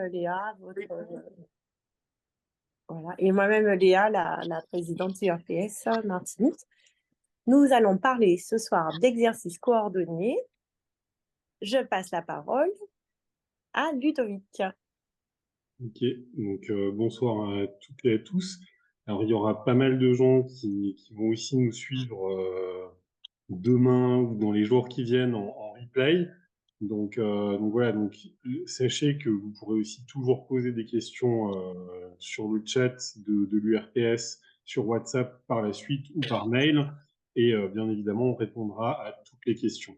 Léa, voilà, et moi-même, Léa, la présidente du RPS Martinique. Nous allons parler ce soir d'exercices coordonnés. Je passe la parole à Ludovic. Ok, donc bonsoir à toutes et à tous. Alors il y aura pas mal de gens qui vont aussi nous suivre demain ou dans les jours qui viennent en replay. Donc voilà, donc sachez que vous pourrez aussi toujours poser des questions sur le chat de l'URPS, sur WhatsApp par la suite ou par mail. Et bien évidemment, on répondra à toutes les questions.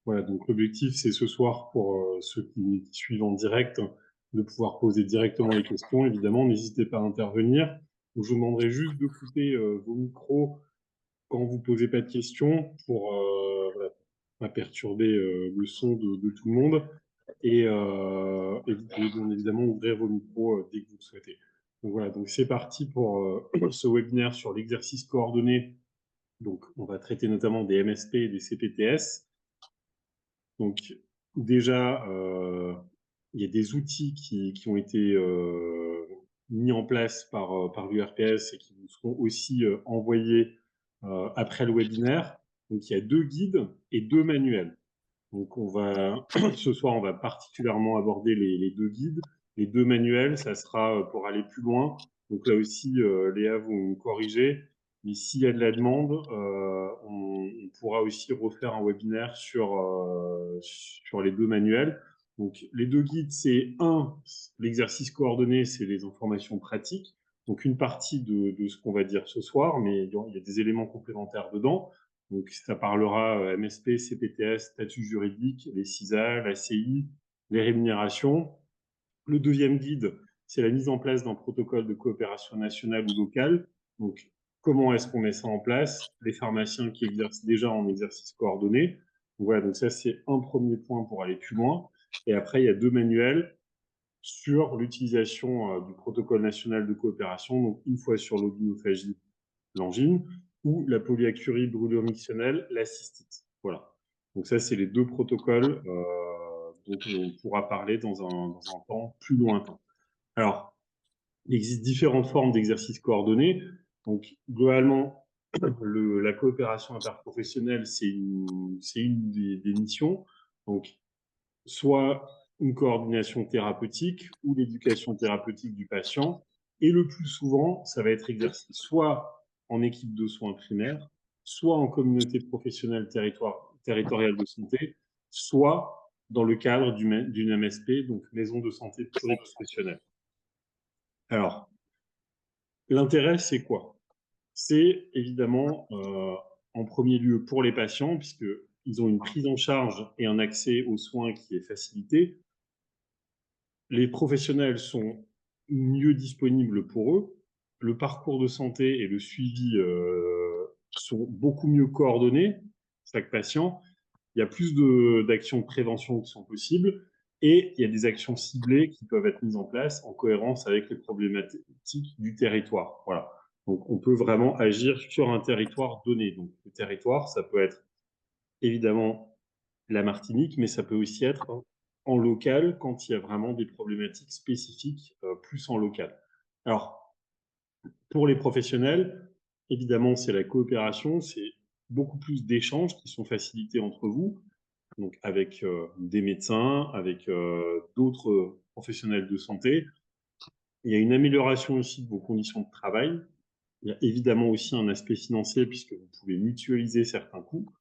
Voilà, donc l'objectif, c'est ce soir pour ceux qui suivent en direct de pouvoir poser directement les questions. Évidemment, n'hésitez pas à intervenir. Donc, je vous demanderai juste de couper vos micros quand vous posez pas de questions pour voilà, pas perturber le son de tout le monde et vous pouvez bien évidemment ouvrir vos micros dès que vous le souhaitez. Donc voilà, donc c'est parti pour ce webinaire sur l'exercice coordonné. Donc on va traiter notamment des MSP et des CPTS. Donc déjà, il y a des outils qui ont été mis en place par l'URPS et qui vous seront aussi envoyés après le webinaire. Donc il y a 2 guides et 2 manuels. Donc ce soir, on va particulièrement aborder les 2 guides. Les 2 manuels, ça sera pour aller plus loin. Donc là aussi, Léa, vous me corrigez. Mais s'il y a de la demande, on pourra aussi refaire un webinaire sur les 2 manuels. Donc les 2 guides, c'est l'exercice coordonné, c'est les informations pratiques. Donc une partie de ce qu'on va dire ce soir, mais il y a des éléments complémentaires dedans. Donc, ça parlera MSP, CPTS, statut juridique, les CISA, la CI, les rémunérations. Le deuxième guide, c'est la mise en place d'un protocole de coopération nationale ou locale. Donc, comment est-ce qu'on met ça en place? Les pharmaciens qui exercent déjà en exercice coordonné. Donc, voilà, donc ça, c'est un premier point pour aller plus loin. Et après, il y a 2 manuels sur l'utilisation du protocole national de coopération. Donc, une fois sur l'obinophagie, l'angine, ou la polyacurie brûlure-mictionnelle, la cystite. Voilà. Donc ça, c'est les 2 protocoles dont on pourra parler dans un temps plus lointain. Alors, il existe différentes formes d'exercices coordonnés. Donc, globalement, la coopération interprofessionnelle, c'est une des missions. Donc, soit une coordination thérapeutique ou l'éducation thérapeutique du patient. Et le plus souvent, ça va être exercé soit en équipe de soins primaires, soit en communauté professionnelle territoriale de santé, soit dans le cadre d'une MSP, donc maison de santé pluriprofessionnelle. Alors, l'intérêt, c'est quoi? C'est évidemment, en premier lieu, pour les patients, puisqu'ils ont une prise en charge et un accès aux soins qui est facilité. Les professionnels sont mieux disponibles pour eux. Le parcours de santé et le suivi sont beaucoup mieux coordonnés, chaque patient. Il y a plus d'actions de prévention qui sont possibles et il y a des actions ciblées qui peuvent être mises en place en cohérence avec les problématiques du territoire. Voilà. Donc, on peut vraiment agir sur un territoire donné. Donc, le territoire, ça peut être évidemment la Martinique, mais ça peut aussi être en local quand il y a vraiment des problématiques spécifiques plus en local. Alors, pour les professionnels, évidemment, c'est la coopération, c'est beaucoup plus d'échanges qui sont facilités entre vous, donc avec des médecins, avec d'autres professionnels de santé. Il y a une amélioration aussi de vos conditions de travail. Il y a évidemment aussi un aspect financier puisque vous pouvez mutualiser certains coûts.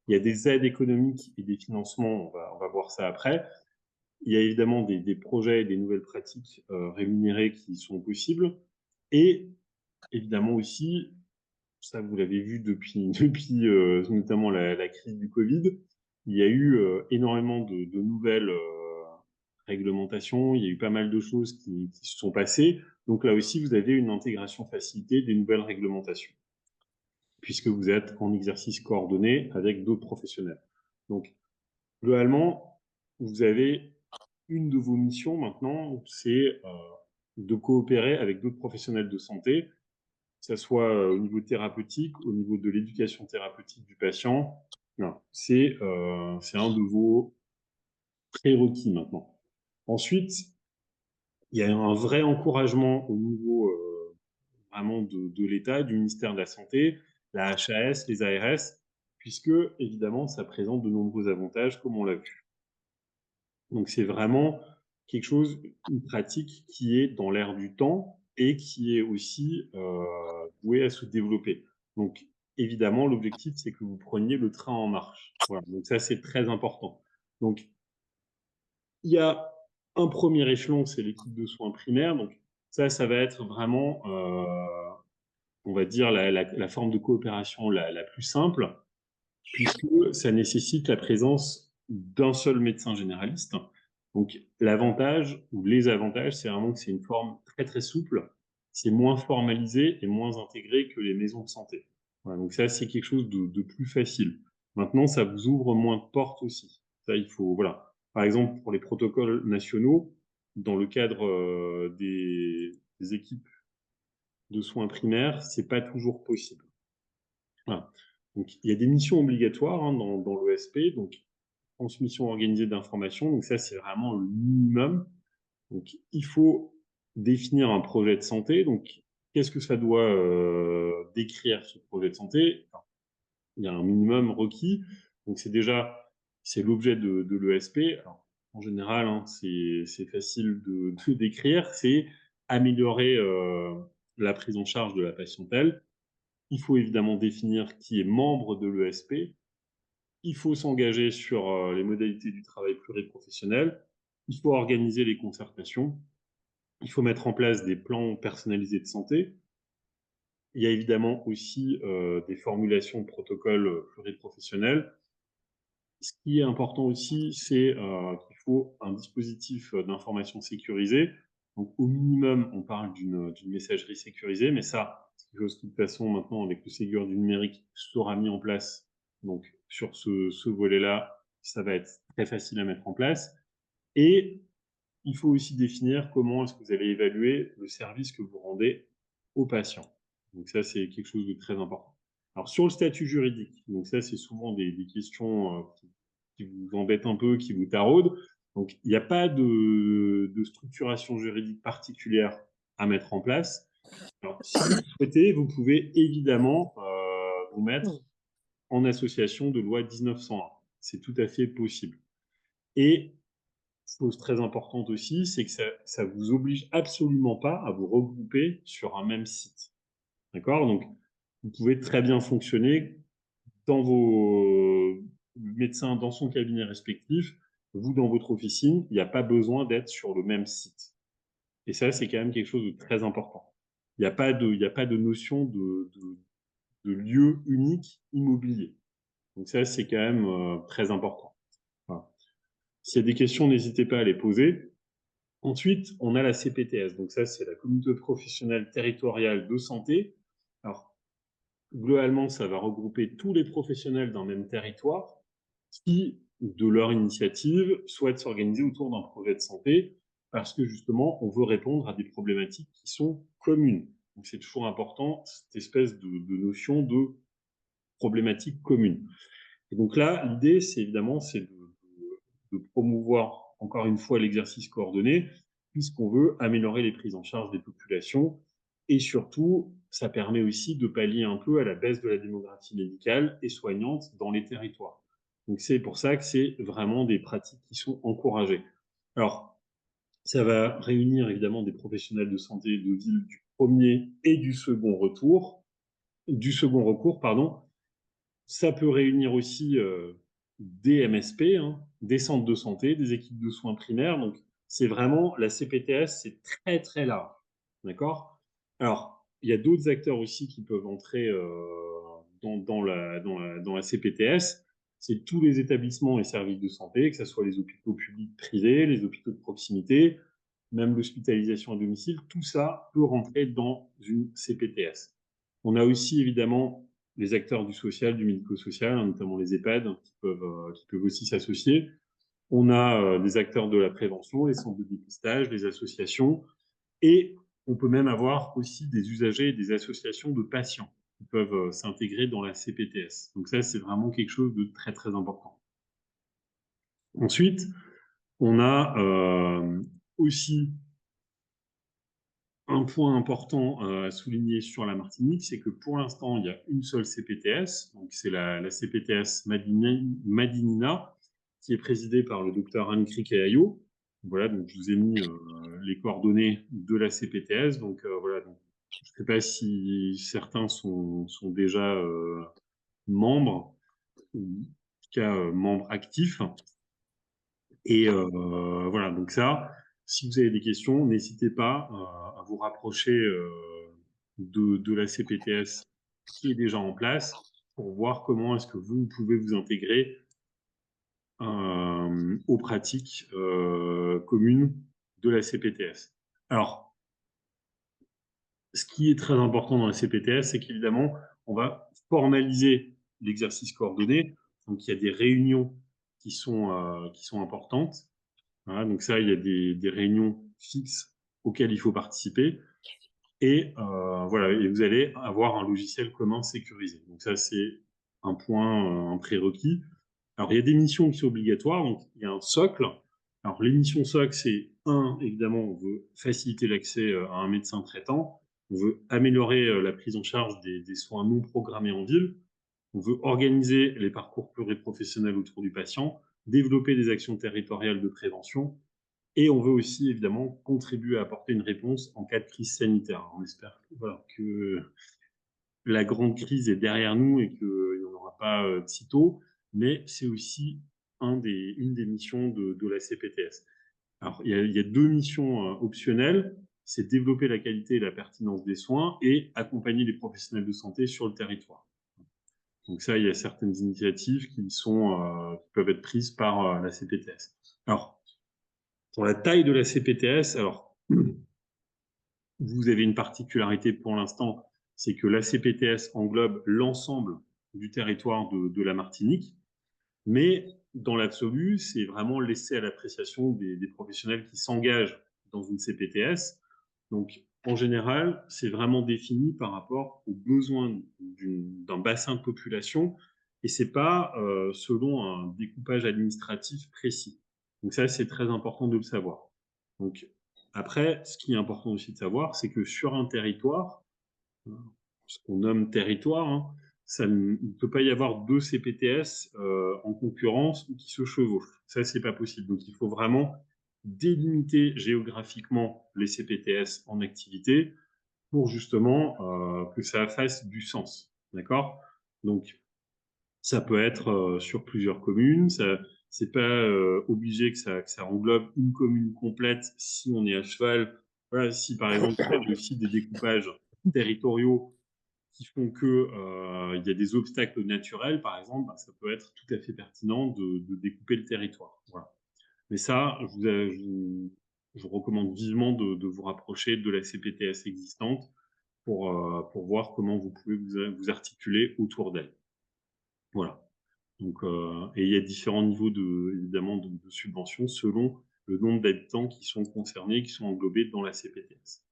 Il y a des aides économiques et des financements, on va voir ça après. Il y a évidemment des projets et des nouvelles pratiques rémunérées qui sont possibles. Et évidemment aussi, ça vous l'avez vu depuis notamment la crise du Covid, il y a eu énormément de nouvelles réglementations, il y a eu pas mal de choses qui se sont passées. Donc là aussi, vous avez une intégration facilitée des nouvelles réglementations, puisque vous êtes en exercice coordonné avec d'autres professionnels. Donc, globalement, vous avez une de vos missions maintenant, c'est de coopérer avec d'autres professionnels de santé, que ce soit au niveau thérapeutique, au niveau de l'éducation thérapeutique du patient. C'est un de vos prérequis maintenant. Ensuite, il y a un vrai encouragement au niveau vraiment de l'État, du ministère de la Santé, la HAS, les ARS, puisque évidemment ça présente de nombreux avantages comme on l'a vu. Donc c'est vraiment quelque chose, une pratique qui est dans l'air du temps et qui est aussi vouée à se développer. Donc évidemment, l'objectif, c'est que vous preniez le train en marche. Voilà, donc ça, c'est très important. Donc il y a un premier échelon, c'est l'équipe de soins primaires. Donc ça va être vraiment, on va dire, la forme de coopération la plus simple, puisque ça nécessite la présence d'un seul médecin généraliste. Donc, l'avantage ou les avantages, c'est vraiment que c'est une forme très très souple, c'est moins formalisé et moins intégré que les maisons de santé. Voilà, donc ça, c'est quelque chose de plus facile. Maintenant, ça vous ouvre moins de portes aussi. Ça, il faut, voilà. Par exemple, pour les protocoles nationaux, dans le cadre des équipes de soins primaires, c'est pas toujours possible. Voilà. Donc, il y a des missions obligatoires dans l'ESP, donc transmission organisée d'informations. Donc ça, c'est vraiment le minimum. Donc, il faut définir un projet de santé. Donc, qu'est-ce que ça doit décrire, ce projet de santé? Enfin, il y a un minimum requis. Donc, c'est l'objet de l'ESP. Alors, en général, c'est facile de décrire. C'est améliorer la prise en charge de la patientèle. Il faut évidemment définir qui est membre de l'ESP. Il faut s'engager sur les modalités du travail pluriprofessionnel. Il faut organiser les concertations. Il faut mettre en place des plans personnalisés de santé. Il y a évidemment aussi des formulations de protocoles pluriprofessionnels. Ce qui est important aussi, c'est qu'il faut un dispositif d'information sécurisé. Donc, au minimum, on parle d'une messagerie sécurisée, mais ça, c'est quelque chose qui, de toute façon, maintenant, avec le Ségur du numérique, sera mis en place. Donc, sur ce volet-là, ça va être très facile à mettre en place. Et il faut aussi définir comment est-ce que vous allez évaluer le service que vous rendez aux patients. Donc, ça, c'est quelque chose de très important. Alors, sur le statut juridique, donc ça, c'est souvent des questions qui vous embêtent un peu, qui vous taraudent. Donc, il n'y a pas de structuration juridique particulière à mettre en place. Alors, si vous le souhaitez, vous pouvez évidemment vous mettre en association de loi 1901. C'est tout à fait possible. Et chose très importante aussi, c'est que ça vous oblige absolument pas à vous regrouper sur un même site. D'accord? Donc, vous pouvez très bien fonctionner dans vos médecins, dans son cabinet respectif, vous dans votre officine, il n'y a pas besoin d'être sur le même site. Et ça, c'est quand même quelque chose de très important. Il y a pas de notion de lieu unique immobilier. Donc ça, c'est quand même très important. Voilà. S'il y a des questions, n'hésitez pas à les poser. Ensuite, on a la CPTS. Donc ça, c'est la communauté professionnelle territoriale de santé. Alors, globalement, ça va regrouper tous les professionnels d'un même territoire qui, de leur initiative, souhaitent s'organiser autour d'un projet de santé parce que justement, on veut répondre à des problématiques qui sont communes. Donc c'est toujours important, cette espèce de notion de problématique commune. Et donc là, l'idée, c'est évidemment, c'est de promouvoir encore une fois l'exercice coordonné, puisqu'on veut améliorer les prises en charge des populations. Et surtout, ça permet aussi de pallier un peu à la baisse de la démographie médicale et soignante dans les territoires. Donc c'est pour ça que c'est vraiment des pratiques qui sont encouragées. Alors, ça va réunir évidemment des professionnels de santé de ville du premier et du second recours, pardon. Ça peut réunir aussi des MSP, des centres de santé, des équipes de soins primaires. Donc, c'est vraiment, la CPTS, c'est très, très large. D'accord? Alors, il y a d'autres acteurs aussi qui peuvent entrer dans la CPTS. C'est tous les établissements et services de santé, que ce soit les hôpitaux publics privés, les hôpitaux de proximité, même l'hospitalisation à domicile. Tout ça peut rentrer dans une CPTS. On a aussi évidemment les acteurs du social, du médico-social, notamment les EHPAD, qui peuvent aussi s'associer. On a des acteurs de la prévention, les centres de dépistage, les associations, et on peut même avoir aussi des usagers et des associations de patients qui peuvent s'intégrer dans la CPTS. Donc ça, c'est vraiment quelque chose de très, très important. Ensuite, on a aussi un point important à souligner sur la Martinique, c'est que pour l'instant, il y a une seule CPTS, donc c'est la CPTS Madinina, qui est présidée par le docteur Anne Criquet-Ayo. Voilà, donc je vous ai mis les coordonnées de la CPTS. Donc voilà, donc, je ne sais pas si certains sont déjà membres, ou en tout cas membres actifs. Et voilà, donc ça, si vous avez des questions, n'hésitez pas à vous rapprocher de la CPTS qui est déjà en place pour voir comment est-ce que vous pouvez vous intégrer aux pratiques communes de la CPTS. Alors, ce qui est très important dans la CPTS, c'est qu'évidemment, on va formaliser l'exercice coordonné. Donc, il y a des réunions qui sont importantes. Voilà, donc ça, il y a des réunions fixes auxquelles il faut participer. Et voilà, et vous allez avoir un logiciel commun sécurisé. Donc ça, c'est un point, un prérequis. Alors, il y a des missions qui sont obligatoires. Donc, il y a un socle. Alors, les missions socle, c'est évidemment, on veut faciliter l'accès à un médecin traitant. On veut améliorer la prise en charge des soins non programmés en ville. On veut organiser les parcours pluriprofessionnels autour du patient, développer des actions territoriales de prévention, et on veut aussi évidemment contribuer à apporter une réponse en cas de crise sanitaire. On espère voilà, que la grande crise est derrière nous et qu'il n'y en aura pas de sitôt, mais c'est aussi une des missions de la CPTS. Alors, il y a deux missions optionnelles, c'est développer la qualité et la pertinence des soins et accompagner les professionnels de santé sur le territoire. Donc ça, il y a certaines initiatives qui peuvent être prises par la CPTS. Alors, pour la taille de la CPTS, alors, vous avez une particularité pour l'instant, c'est que la CPTS englobe l'ensemble du territoire de la Martinique, mais dans l'absolu, c'est vraiment laissé à l'appréciation des professionnels qui s'engagent dans une CPTS. Donc, en général, c'est vraiment défini par rapport aux besoins d'un bassin de population et c'est pas selon un découpage administratif précis. Donc ça, c'est très important de le savoir. Donc après, ce qui est important aussi de savoir, c'est que sur un territoire, ce qu'on nomme territoire, hein, il ne peut pas y avoir deux CPTS en concurrence ou qui se chevauchent. Ça, c'est pas possible. Donc, il faut vraiment délimiter géographiquement les CPTS en activité pour justement que ça fasse du sens. D'accord? Donc, ça peut être sur plusieurs communes. C'est pas obligé que ça englobe une commune complète si on est à cheval. Voilà, si par exemple, il y a aussi des découpages territoriaux qui font que il y a des obstacles naturels, par exemple, bah, ça peut être tout à fait pertinent de découper le territoire. Voilà. Mais ça, je vous recommande vivement de vous rapprocher de la CPTS existante pour voir comment vous pouvez vous articuler autour d'elle. Voilà. Donc, et il y a différents niveaux évidemment de subventions selon le nombre d'habitants qui sont concernés, qui sont englobés dans la CPTS.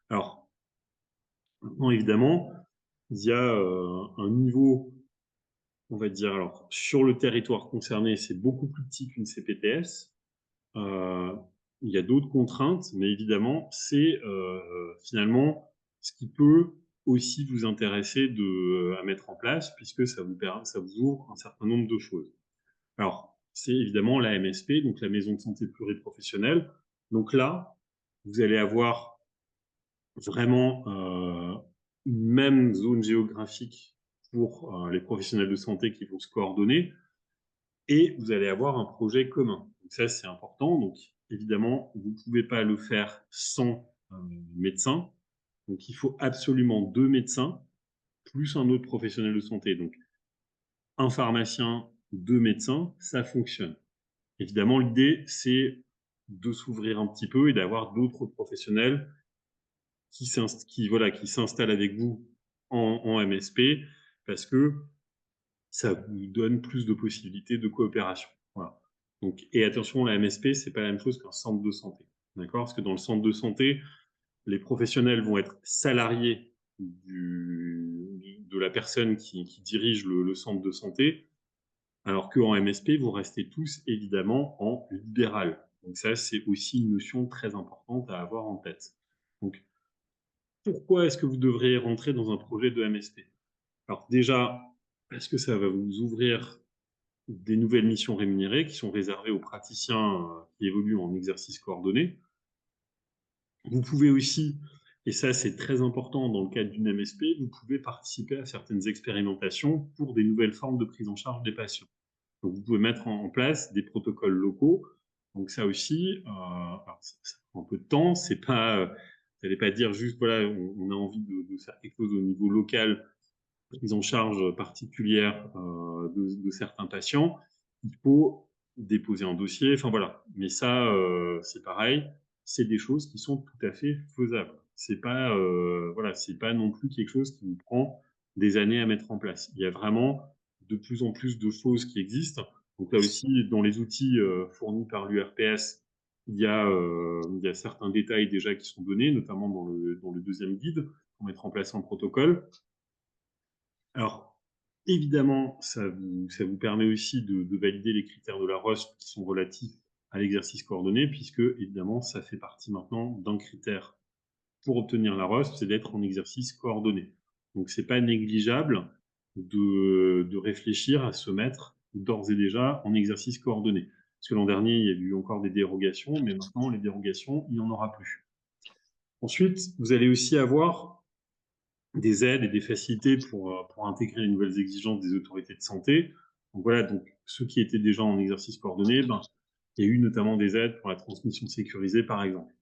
Alors, maintenant, évidemment, il y a un niveau, on va dire, alors, sur le territoire concerné, c'est beaucoup plus petit qu'une CPTS. Il y a d'autres contraintes, mais évidemment, c'est finalement ce qui peut aussi vous intéresser à mettre en place, puisque ça vous ouvre un certain nombre de choses. Alors, c'est évidemment la MSP, donc la maison de santé pluriprofessionnelle. Donc là, vous allez avoir vraiment une même zone géographique pour les professionnels de santé qui vont se coordonner et vous allez avoir un projet commun. Donc ça, c'est important. Donc évidemment, vous ne pouvez pas le faire sans médecin. Donc il faut absolument deux médecins plus un autre professionnel de santé. Donc un pharmacien, deux médecins, ça fonctionne. Évidemment, l'idée, c'est de s'ouvrir un petit peu et d'avoir d'autres professionnels qui s'installent avec vous en MSP parce que ça vous donne plus de possibilités de coopération. Voilà. Donc, et attention, la MSP, c'est pas la même chose qu'un centre de santé. D'accord? Parce que dans le centre de santé, les professionnels vont être salariés de la personne qui dirige le centre de santé, alors qu'en MSP, vous restez tous évidemment en libéral. Donc ça, c'est aussi une notion très importante à avoir en tête. Donc, pourquoi est-ce que vous devriez rentrer dans un projet de MSP? Alors déjà, parce que ça va vous ouvrir des nouvelles missions rémunérées qui sont réservées aux praticiens qui évoluent en exercice coordonné. Vous pouvez aussi, et ça c'est très important dans le cadre d'une MSP, vous pouvez participer à certaines expérimentations pour des nouvelles formes de prise en charge des patients. Donc vous pouvez mettre en place des protocoles locaux. Donc ça aussi, alors ça prend un peu de temps. C'est pas, vous n'allez pas dire juste voilà, on a envie de faire quelque chose au niveau local, prise en charge particulière de certains patients. Il faut déposer un dossier. Enfin voilà. Mais ça, c'est pareil. C'est des choses qui sont tout à fait faisables. C'est pas, voilà, c'est pas non plus quelque chose qui nous prend des années à mettre en place. Il y a vraiment de plus en plus de choses qui existent. Donc là aussi, dans les outils fournis par l'URPS, il y a certains détails déjà qui sont donnés, notamment dans le deuxième guide pour mettre en place un protocole. Alors, évidemment, ça vous permet aussi de valider les critères de la ROSP qui sont relatifs à l'exercice coordonné, puisque, évidemment, ça fait partie maintenant d'un critère pour obtenir la ROSP, c'est d'être en exercice coordonné. Donc, c'est pas négligeable de réfléchir à se mettre d'ores et déjà en exercice coordonné. Parce que l'an dernier, il y a eu encore des dérogations, mais maintenant, les dérogations, il n'y en aura plus. Ensuite, vous allez aussi avoir des aides et des facilités pour intégrer les nouvelles exigences des autorités de santé. Donc voilà, donc ceux qui étaient déjà en exercice coordonné, ben, il y a eu notamment des aides pour la transmission sécurisée, par exemple.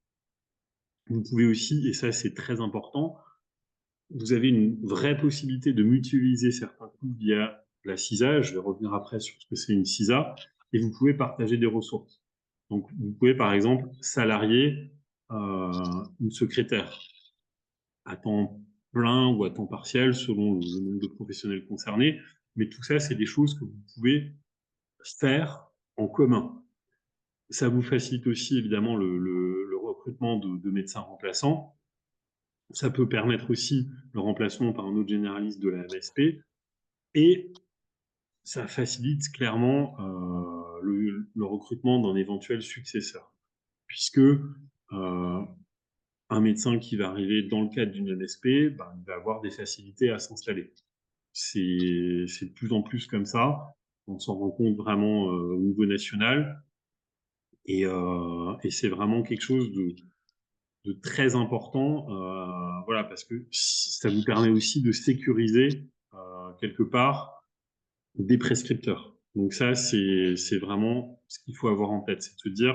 Vous pouvez aussi, et ça c'est très important, vous avez une vraie possibilité de mutualiser certains coûts via la CISA. Je vais revenir après sur ce que c'est une CISA, et vous pouvez partager des ressources. Donc vous pouvez par exemple salarier une secrétaire à temps plein ou à temps partiel selon le nombre de professionnels concernés. Mais tout ça, c'est des choses que vous pouvez faire en commun. Ça vous facilite aussi évidemment le recrutement de médecins remplaçants. Ça peut permettre aussi le remplacement par un autre généraliste de la MSP. Et ça facilite clairement le recrutement d'un éventuel successeur. Puisque un médecin qui va arriver dans le cadre d'une MSP, ben, il va avoir des facilités à s'installer. C'est de plus en plus comme ça. On s'en rend compte vraiment au niveau national. Et c'est vraiment quelque chose de très important. Voilà, parce que ça vous permet aussi de sécuriser quelque part des prescripteurs. Donc ça, c'est vraiment ce qu'il faut avoir en tête. C'est de se dire,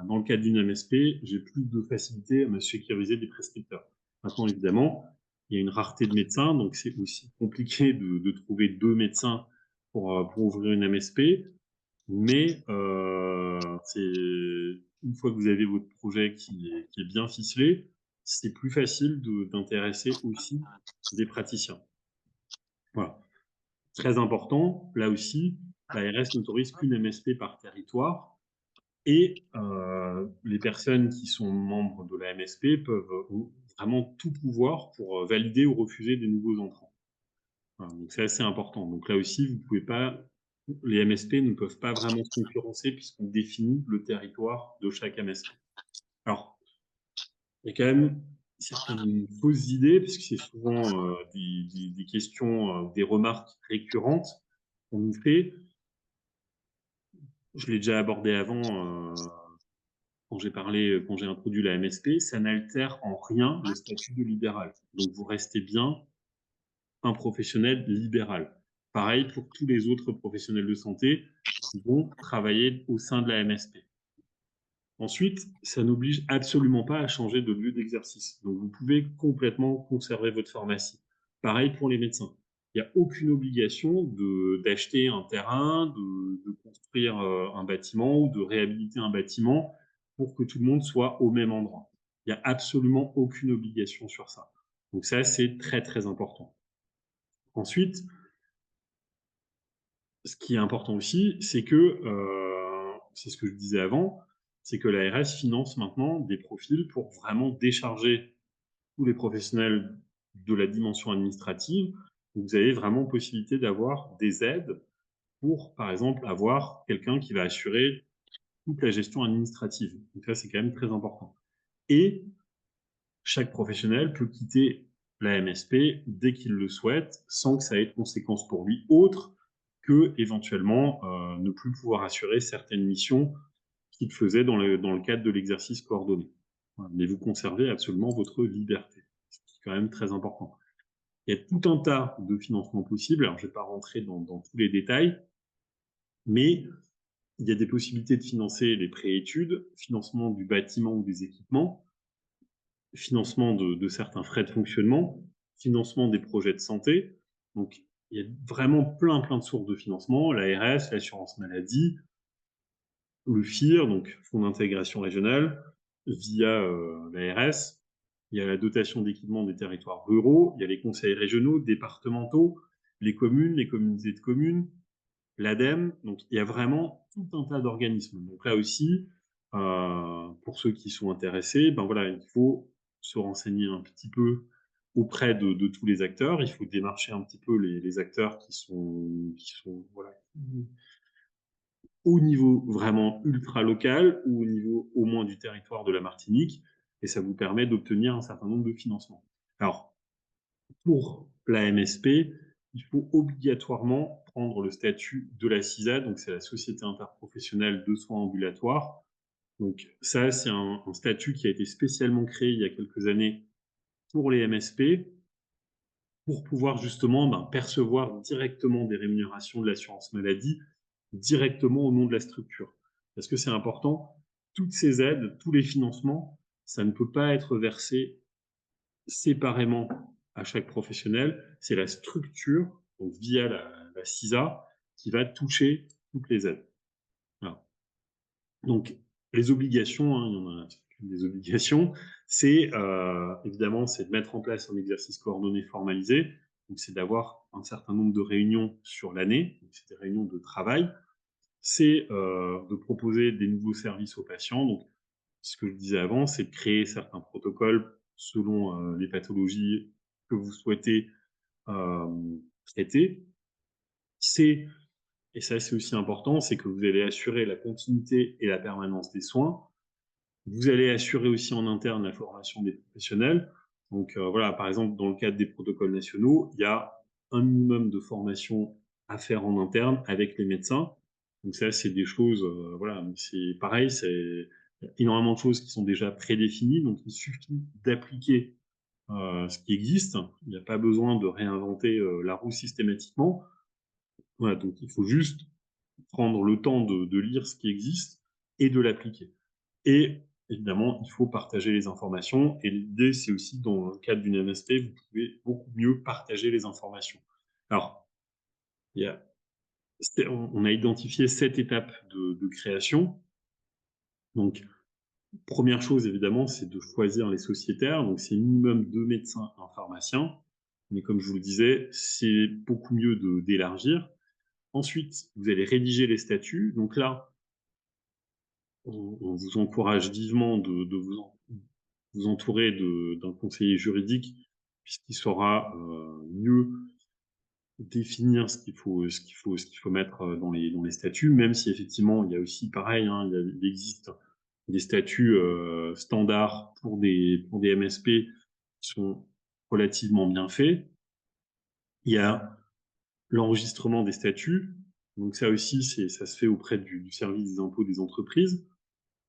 dans le cadre d'une MSP, j'ai plus de facilité à me sécuriser des prescripteurs. Maintenant, évidemment, il y a une rareté de médecins, donc c'est aussi compliqué de trouver deux médecins pour ouvrir une MSP. Mais une fois que vous avez votre projet qui est bien ficelé, c'est plus facile d'intéresser aussi des praticiens. Voilà. Très important, là aussi, l'ARS n'autorise qu'une MSP par territoire et les personnes qui sont membres de la MSP ont vraiment tout pouvoir pour valider ou refuser des nouveaux entrants. Voilà, donc c'est assez important. Donc là aussi, vous pouvez pas, les MSP ne peuvent pas vraiment se concurrencer puisqu'on définit le territoire de chaque MSP. Alors, il y a quand même certaines fausses idées, parce que c'est souvent des questions, des remarques récurrentes qu'on nous fait. Je l'ai déjà abordé avant quand j'ai introduit la MSP, ça n'altère en rien le statut de libéral. Donc vous restez bien un professionnel libéral. Pareil pour tous les autres professionnels de santé qui vont travailler au sein de la MSP. Ensuite, ça n'oblige absolument pas à changer de lieu d'exercice. Donc, vous pouvez complètement conserver votre pharmacie. Pareil pour les médecins. Il n'y a aucune obligation d'acheter un terrain, de construire un bâtiment ou de réhabiliter un bâtiment pour que tout le monde soit au même endroit. Il n'y a absolument aucune obligation sur ça. Donc ça, c'est très, très important. Ensuite, ce qui est important aussi, c'est que, c'est ce que je disais avant, c'est que l'ARS finance maintenant des profils pour vraiment décharger tous les professionnels de la dimension administrative. Vous avez vraiment possibilité d'avoir des aides pour, par exemple, avoir quelqu'un qui va assurer toute la gestion administrative. Donc ça, c'est quand même très important. Et chaque professionnel peut quitter la MSP dès qu'il le souhaite, sans que ça ait de conséquences pour lui autres que éventuellement ne plus pouvoir assurer certaines missions qu'il faisait dans le cadre de l'exercice coordonné. Voilà. Mais vous conservez absolument votre liberté, ce qui est quand même très important. Il y a tout un tas de financements possibles. Alors, je ne vais pas rentrer dans tous les détails, mais il y a des possibilités de financer les préétudes, financement du bâtiment ou des équipements, financement de certains frais de fonctionnement, financement des projets de santé. Donc, il y a vraiment plein de sources de financement, l'ARS, l'assurance maladie, le FIR, donc Fonds d'intégration régionale, via l'ARS. Il y a la dotation d'équipement des territoires ruraux, il y a les conseils régionaux, départementaux, les communes, les communautés de communes, l'ADEME. Donc, il y a vraiment tout un tas d'organismes. Donc là aussi, pour ceux qui sont intéressés, ben voilà, il faut se renseigner un petit peu auprès de tous les acteurs. Il faut démarcher un petit peu les acteurs qui sont voilà, au niveau vraiment ultra local ou au niveau au moins du territoire de la Martinique, et ça vous permet d'obtenir un certain nombre de financements. Alors, pour la MSP, il faut obligatoirement prendre le statut de la CISA, donc c'est la Société interprofessionnelle de soins ambulatoires. Donc ça, c'est un statut qui a été spécialement créé il y a quelques années pour les MSP, pour pouvoir justement percevoir directement des rémunérations de l'assurance maladie, directement au nom de la structure. Parce que c'est important, toutes ces aides, tous les financements, ça ne peut pas être versé séparément à chaque professionnel. C'est la structure, donc via la CISA, qui va toucher toutes les aides. Voilà. Donc, les obligations, hein, il y en a des obligations, c'est évidemment c'est de mettre en place un exercice coordonné formalisé, donc c'est d'avoir un certain nombre de réunions sur l'année, c'est des réunions de travail, c'est de proposer des nouveaux services aux patients, donc ce que je disais avant, c'est de créer certains protocoles selon les pathologies que vous souhaitez traiter. C'est, et ça c'est aussi important, c'est que vous allez assurer la continuité et la permanence des soins. Vous allez assurer aussi en interne la formation des professionnels. Donc voilà, par exemple, dans le cadre des protocoles nationaux, il y a un minimum de formation à faire en interne avec les médecins. Donc ça, c'est des choses, voilà, c'est pareil, c'est énormément de choses qui sont déjà prédéfinies. Donc il suffit d'appliquer ce qui existe. Il n'y a pas besoin de réinventer la roue systématiquement. Voilà, donc il faut juste prendre le temps de lire ce qui existe et de l'appliquer. Et évidemment, il faut partager les informations. Et l'idée, c'est aussi, dans le cadre d'une MSP, vous pouvez beaucoup mieux partager les informations. Alors, il y a, on a identifié 7 étapes de création. Donc, première chose, évidemment, c'est de choisir les sociétaires. Donc, c'est minimum 2 médecins, un pharmacien. Mais comme je vous le disais, c'est beaucoup mieux d'élargir. Ensuite, vous allez rédiger les statuts. Donc là, on vous encourage vivement de vous entourer d'un conseiller juridique, puisqu'il saura mieux définir ce qu'il faut mettre dans les statuts, même si effectivement il y a aussi pareil, hein, il existe des statuts standards pour des MSP qui sont relativement bien faits. Il y a l'enregistrement des statuts, donc ça aussi ça se fait auprès du service des impôts des entreprises.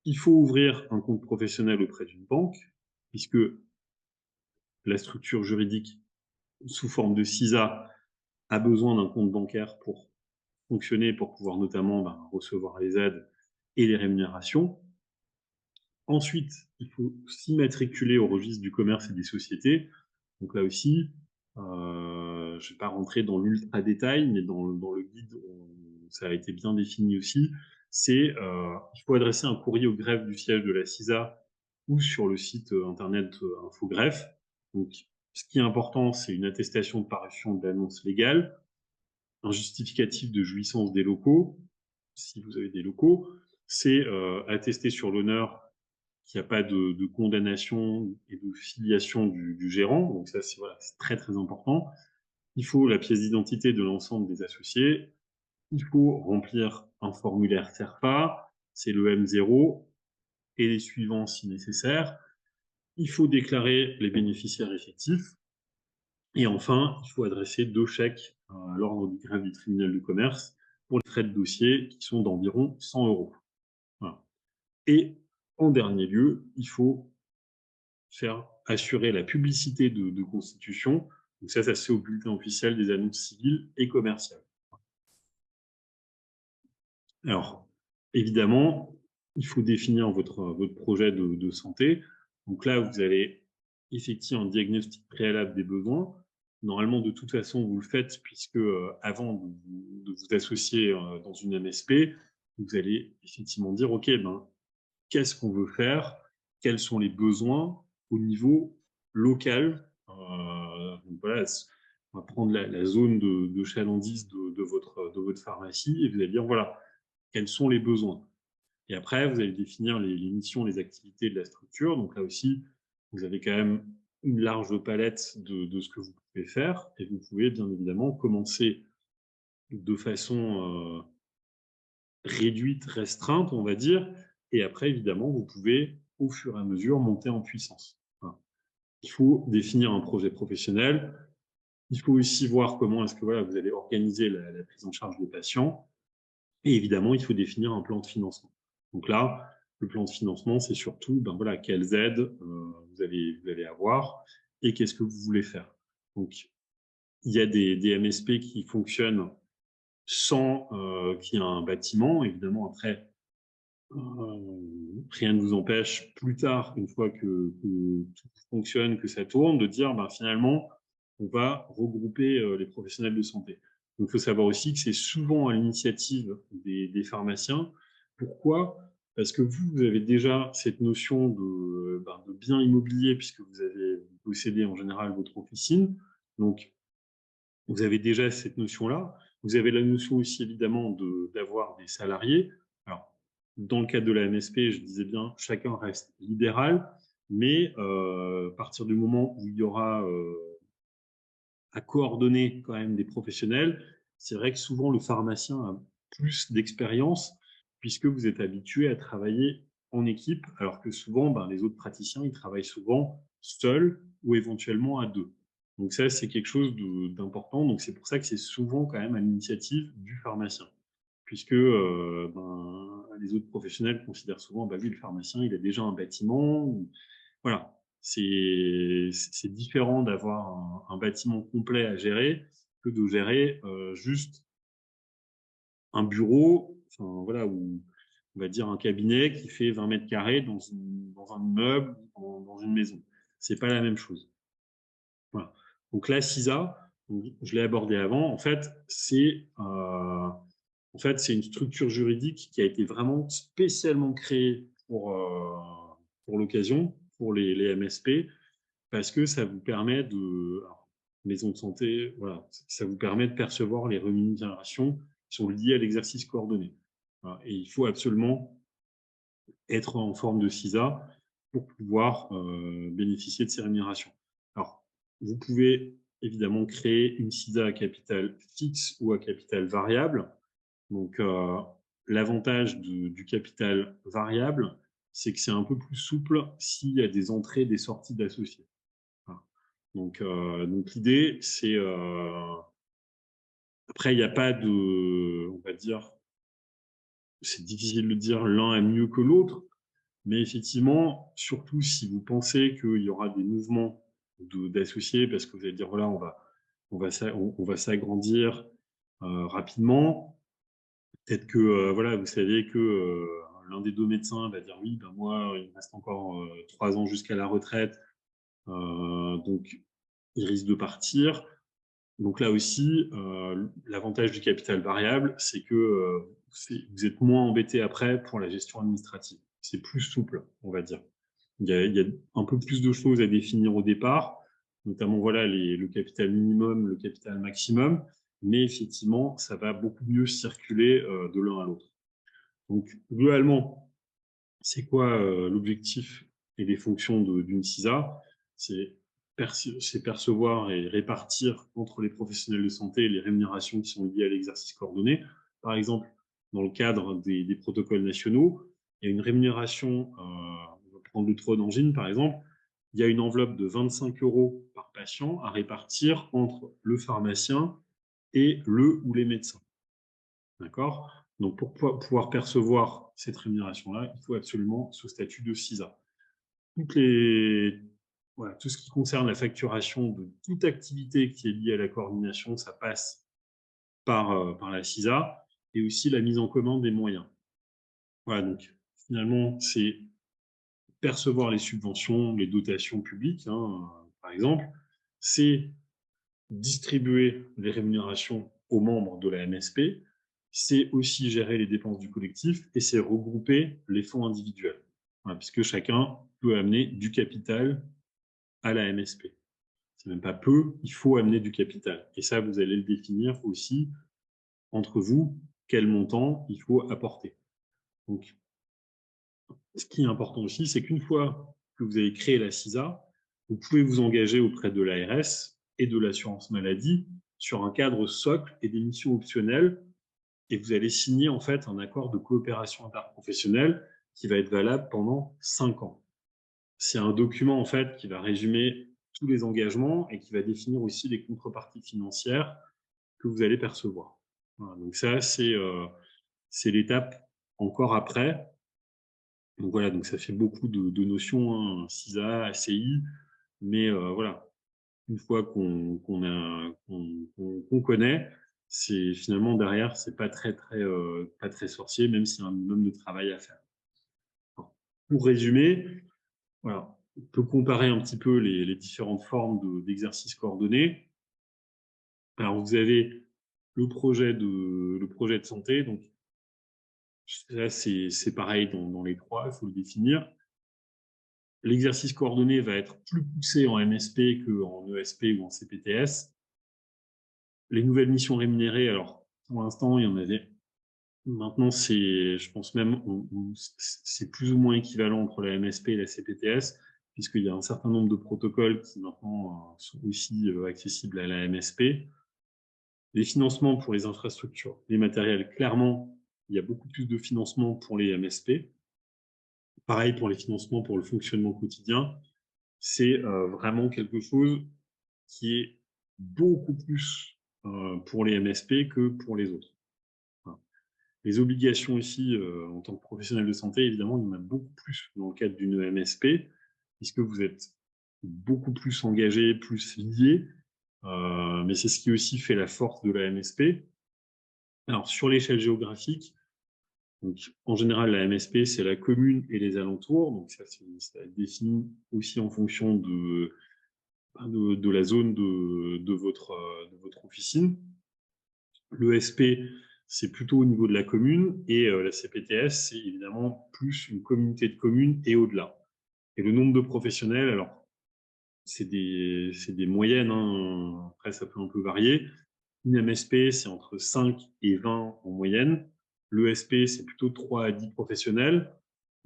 Il faut ouvrir un compte professionnel auprès d'une banque, puisque la structure juridique sous forme de CISA a besoin d'un compte bancaire pour fonctionner, pour pouvoir notamment recevoir les aides et les rémunérations. Ensuite, il faut s'immatriculer au registre du commerce et des sociétés. Donc là aussi, je ne vais pas rentrer dans l'ultra détail, mais dans le guide, ça a été bien défini aussi. C'est il faut adresser un courrier au greffe du siège de la CISA ou sur le site internet InfoGreffe. Donc, ce qui est important, c'est une attestation de parution de l'annonce légale, un justificatif de jouissance des locaux, si vous avez des locaux, c'est attester sur l'honneur qu'il n'y a pas de condamnation et de filiation du gérant. Donc ça, c'est voilà, très très important. Il faut la pièce d'identité de l'ensemble des associés. Il faut remplir un formulaire CERPA, c'est le M0, et les suivants si nécessaire. Il faut déclarer les bénéficiaires effectifs. Et enfin, il faut adresser 2 chèques à l'ordre du greffe du tribunal de commerce pour les frais de dossier qui sont d'environ 100 €. Voilà. Et en dernier lieu, il faut faire assurer la publicité de constitution. Donc ça se fait au bulletin officiel des annonces civiles et commerciales. Alors, évidemment, il faut définir votre projet de santé. Donc là, vous allez effectuer un diagnostic préalable des besoins. Normalement, de toute façon, vous le faites puisque avant de vous associer dans une MSP, vous allez effectivement dire, OK, ben, qu'est-ce qu'on veut faire? Quels sont les besoins au niveau local? Donc voilà, on va prendre la zone de chalandise de votre pharmacie et vous allez dire, voilà, quels sont les besoins. Et après, vous allez définir les missions, les activités de la structure. Donc là aussi, vous avez quand même une large palette de ce que vous pouvez faire et vous pouvez bien évidemment commencer de façon réduite, restreinte, on va dire. Et après, évidemment, vous pouvez au fur et à mesure monter en puissance. Voilà. Il faut définir un projet professionnel. Il faut aussi voir comment est-ce que voilà, vous allez organiser la prise en charge des patients. Et évidemment, il faut définir un plan de financement. Donc là, le plan de financement, c'est surtout ben voilà, quelles aides vous allez avoir et qu'est-ce que vous voulez faire. Donc, il y a des MSP qui fonctionnent sans qu'il y ait un bâtiment. Évidemment, après, rien ne vous empêche plus tard, une fois que tout fonctionne, que ça tourne, de dire ben, finalement, on va regrouper les professionnels de santé. Donc, il faut savoir aussi que c'est souvent à l'initiative des pharmaciens. Pourquoi? Parce que vous avez déjà cette notion ben, de bien immobilier, puisque vous possédez en général votre officine. Donc, vous avez déjà cette notion-là. Vous avez la notion aussi, évidemment, d'avoir des salariés. Alors, dans le cadre de la MSP, je disais bien, chacun reste libéral, mais à partir du moment où il y aura à coordonner quand même des professionnels, c'est vrai que souvent le pharmacien a plus d'expérience puisque vous êtes habitué à travailler en équipe, alors que souvent, ben, les autres praticiens, ils travaillent souvent seuls ou éventuellement à deux. Donc ça, c'est quelque chose d'important. Donc c'est pour ça que c'est souvent quand même à l'initiative du pharmacien, puisque ben, les autres professionnels considèrent souvent, bah, lui, le pharmacien, il a déjà un bâtiment. Voilà, c'est différent d'avoir un bâtiment complet à gérer que de gérer juste un bureau, enfin, voilà, ou on va dire un cabinet qui fait 20 mètres carrés dans un immeuble, dans une maison. C'est pas la même chose. Voilà. Donc la CISA, je l'ai abordé avant, en fait, c'est une structure juridique qui a été vraiment spécialement créée pour l'occasion, pour les MSP, parce que ça vous permet alors, maison de santé, voilà, ça vous permet de percevoir les rémunérations qui sont liées à l'exercice coordonné. Voilà. Et il faut absolument être en forme de CISA pour pouvoir bénéficier de ces rémunérations. Alors, vous pouvez évidemment créer une CISA à capital fixe ou à capital variable. Donc, l'avantage du capital variable, c'est que c'est un peu plus souple s'il y a des entrées et des sorties d'associés. Voilà. Donc l'idée, c'est après, il n'y a pas de, on va dire, c'est difficile de dire l'un est mieux que l'autre, mais effectivement, surtout si vous pensez qu'il y aura des mouvements d'associés, parce que vous allez dire, voilà, on va s'agrandir rapidement. Peut-être que, voilà, vous savez que l'un des deux médecins va dire, oui, ben moi, il me reste encore 3 ans jusqu'à la retraite, donc il risque de partir. Donc là aussi, l'avantage du capital variable, c'est que vous êtes moins embêté après pour la gestion administrative. C'est plus souple, on va dire. Il y a un peu plus de choses à définir au départ, notamment voilà, le capital minimum, le capital maximum, mais effectivement, ça va beaucoup mieux circuler de l'un à l'autre. Donc, globalement, c'est quoi l'objectif et les fonctions d'une CISA? C'est percevoir et répartir entre les professionnels de santé les rémunérations qui sont liées à l'exercice coordonné. Par exemple, dans le cadre des protocoles nationaux, il y a une rémunération, on va prendre le trot d'angine par exemple, il y a une enveloppe de 25 € par patient à répartir entre le pharmacien et le ou les médecins. D'accord? Donc, pour pouvoir percevoir cette rémunération-là, il faut absolument ce statut de CISA. Voilà, tout ce qui concerne la facturation de toute activité qui est liée à la coordination, ça passe par la CISA, et aussi la mise en commun des moyens. Voilà, donc finalement, c'est percevoir les subventions, les dotations publiques, hein, par exemple, c'est distribuer les rémunérations aux membres de la MSP, c'est aussi gérer les dépenses du collectif, et c'est regrouper les fonds individuels, voilà, puisque chacun peut amener du capital à la MSP. C'est même pas peu, il faut amener du capital. Et ça, vous allez le définir aussi entre vous, quel montant il faut apporter. Donc, ce qui est important aussi, c'est qu'une fois que vous avez créé la CISA, vous pouvez vous engager auprès de l'ARS et de l'assurance maladie sur un cadre socle et des missions optionnelles, et vous allez signer en fait un accord de coopération interprofessionnelle qui va être valable pendant 5 ans. C'est un document en fait qui va résumer tous les engagements et qui va définir aussi les contreparties financières que vous allez percevoir. Voilà, donc ça, c'est l'étape encore après. Donc voilà, donc ça fait beaucoup de notions, hein, CISA, ACI, mais voilà, une fois qu'on connaît, c'est finalement derrière, c'est pas très sorcier, même s'il y a un minimum de travail à faire. Alors, pour résumer, voilà, on peut comparer un petit peu les différentes formes d'exercices coordonnés. Alors vous avez le projet de santé, donc là c'est pareil dans les trois, il faut le définir. L'exercice coordonné va être plus poussé en MSP qu'en ESP ou en CPTS. Les nouvelles missions rémunérées, alors pour l'instant, il y en avait. Maintenant, je pense même, c'est plus ou moins équivalent entre la MSP et la CPTS, puisqu'il y a un certain nombre de protocoles qui maintenant sont aussi accessibles à la MSP. Les financements pour les infrastructures, les matériels, clairement, il y a beaucoup plus de financement pour les MSP. Pareil pour les financements pour le fonctionnement quotidien. C'est vraiment quelque chose qui est beaucoup plus pour les MSP que pour les autres. Voilà. Les obligations ici, en tant que professionnel de santé, évidemment, il y en a beaucoup plus dans le cadre d'une MSP, puisque vous êtes beaucoup plus engagé, plus lié, mais c'est ce qui aussi fait la force de la MSP. Alors, sur l'échelle géographique, donc, en général, la MSP, c'est la commune et les alentours, donc ça va être défini aussi en fonction de la zone de votre officine. Le SP, c'est plutôt au niveau de la commune, et la CPTS, c'est évidemment plus une communauté de communes et au-delà. Et le nombre de professionnels, alors, c'est des moyennes, hein, après ça peut un peu varier. Une MSP, c'est entre 5 et 20 en moyenne. L'ESP, c'est plutôt 3 à 10 professionnels.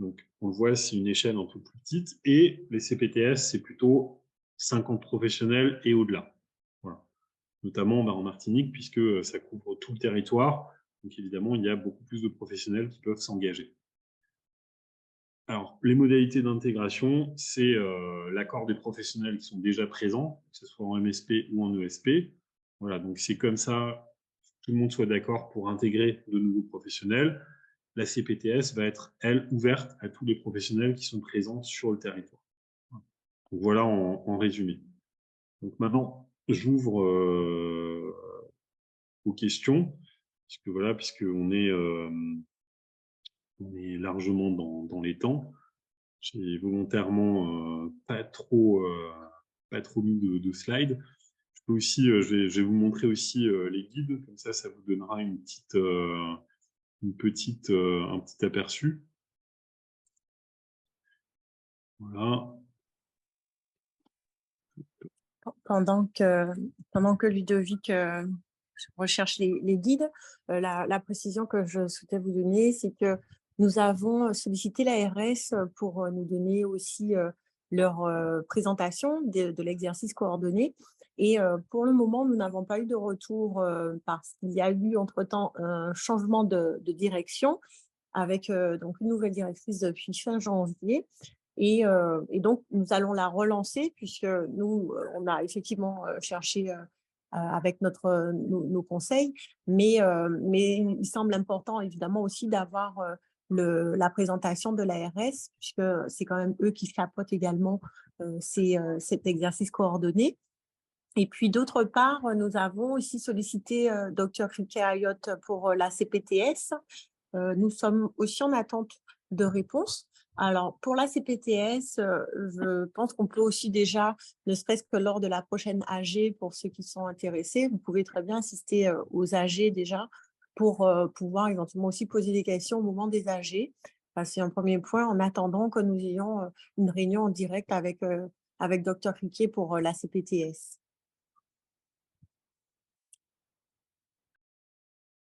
Donc, on le voit, c'est une échelle un peu plus petite. Et les CPTS, c'est plutôt 50 professionnels et au-delà. Voilà. Notamment en Martinique, puisque ça couvre tout le territoire. Donc, évidemment, il y a beaucoup plus de professionnels qui peuvent s'engager. Alors, les modalités d'intégration, c'est l'accord des professionnels qui sont déjà présents, que ce soit en MSP ou en ESP. Voilà, donc c'est comme ça, tout le monde soit d'accord pour intégrer de nouveaux professionnels. La CPTS va être, elle, ouverte à tous les professionnels qui sont présents sur le territoire. Donc voilà en résumé. Donc maintenant, j'ouvre aux questions, puisqu'on est largement dans les temps. J'ai volontairement pas trop mis de slides. Je peux aussi, je vais vous montrer aussi les guides, comme ça vous donnera un petit aperçu. Voilà. Pendant que Ludovic recherche les guides, la précision que je souhaitais vous donner, c'est que nous avons sollicité l'ARS pour nous donner aussi leur présentation de l'exercice coordonné. Et pour le moment, nous n'avons pas eu de retour parce qu'il y a eu entre-temps un changement de direction avec donc une nouvelle directrice depuis fin janvier. Et donc, nous allons la relancer puisque nous, on a effectivement cherché avec nos conseils, mais il semble important évidemment aussi d'avoir la présentation de l'ARS, puisque c'est quand même eux qui chapeautent également cet exercice coordonné. Et puis d'autre part, nous avons aussi sollicité Dr Riquet Ayotte pour la CPTS. Nous sommes aussi en attente de réponse. Alors, pour la CPTS, je pense qu'on peut aussi déjà, ne serait-ce que lors de la prochaine AG, pour ceux qui sont intéressés, vous pouvez très bien assister aux AG déjà pour pouvoir éventuellement aussi poser des questions au moment des AG. C'est un premier point en attendant que nous ayons une réunion en direct avec Dr Riquet pour la CPTS.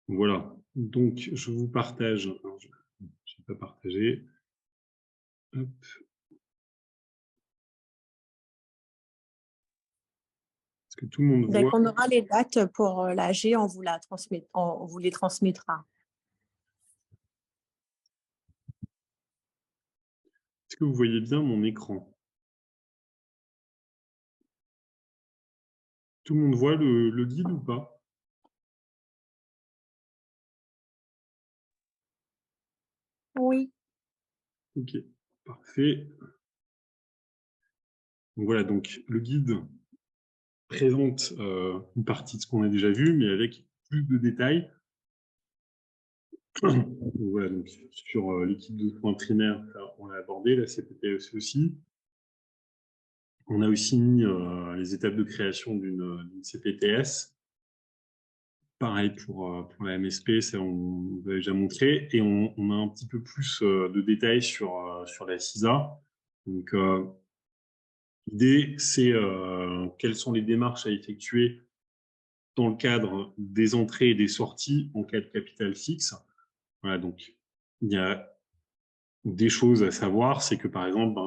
Voilà, donc je vous partage. Alors, je n'ai pas partagé. Hop. Est-ce que tout le monde Dès voit? qu'on aura les dates pour l'AG, on vous les transmettra. Est-ce que vous voyez bien mon écran? Tout le monde voit le guide ou pas? Oui. Ok, parfait. Donc voilà, donc le guide présente une partie de ce qu'on a déjà vu, mais avec plus de détails. Donc voilà, donc sur l'équipe de soins primaires, on l'a abordé, la CPTS aussi. On a aussi mis les étapes de création d'une CPTS. Pareil pour la MSP, ça on vous avait déjà montré. Et on a un petit peu plus de détails sur la CISA. Donc l'idée, c'est quelles sont les démarches à effectuer dans le cadre des entrées et des sorties en cas de capital fixe. Voilà, donc il y a des choses à savoir, c'est que par exemple,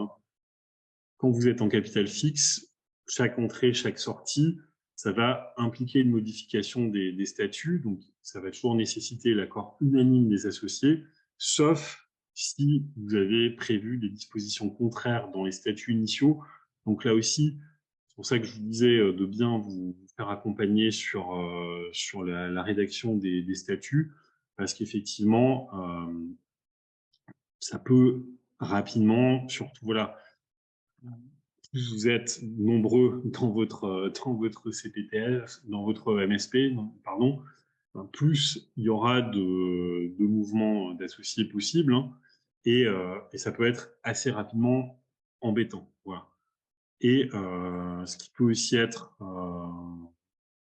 quand vous êtes en capital fixe, chaque entrée, chaque sortie, ça va impliquer une modification des statuts, donc ça va toujours nécessiter l'accord unanime des associés, sauf si vous avez prévu des dispositions contraires dans les statuts initiaux. Donc là aussi, c'est pour ça que je vous disais de bien vous faire accompagner sur la rédaction des statuts, parce qu'effectivement, ça peut rapidement, surtout voilà, plus vous êtes nombreux dans votre CPTS, dans votre MSP, pardon, plus il y aura de mouvements d'associés possibles, hein, et ça peut être assez rapidement embêtant. Voilà. Et ce qui peut aussi être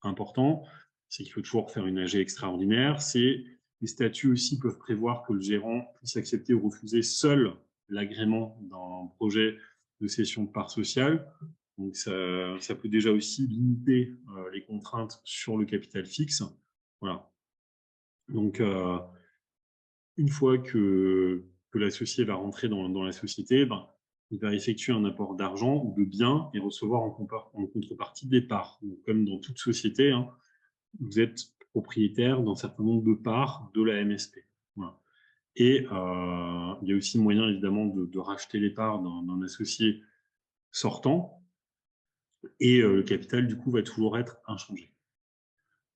important, c'est qu'il faut toujours faire une AG extraordinaire. C'est les statuts aussi peuvent prévoir que le gérant puisse accepter ou refuser seul l'agrément d'un projet de cession de parts sociales. Donc ça peut déjà aussi limiter les contraintes sur le capital fixe. Voilà. Donc une fois que l'associé va rentrer dans la société, il va effectuer un apport d'argent ou de biens et recevoir en contrepartie des parts. Donc, comme dans toute société, hein, vous êtes propriétaire d'un certain nombre de parts de la MSP. Voilà. Et il y a aussi moyen, évidemment, de racheter les parts d'un associé sortant, et le capital, du coup, va toujours être inchangé.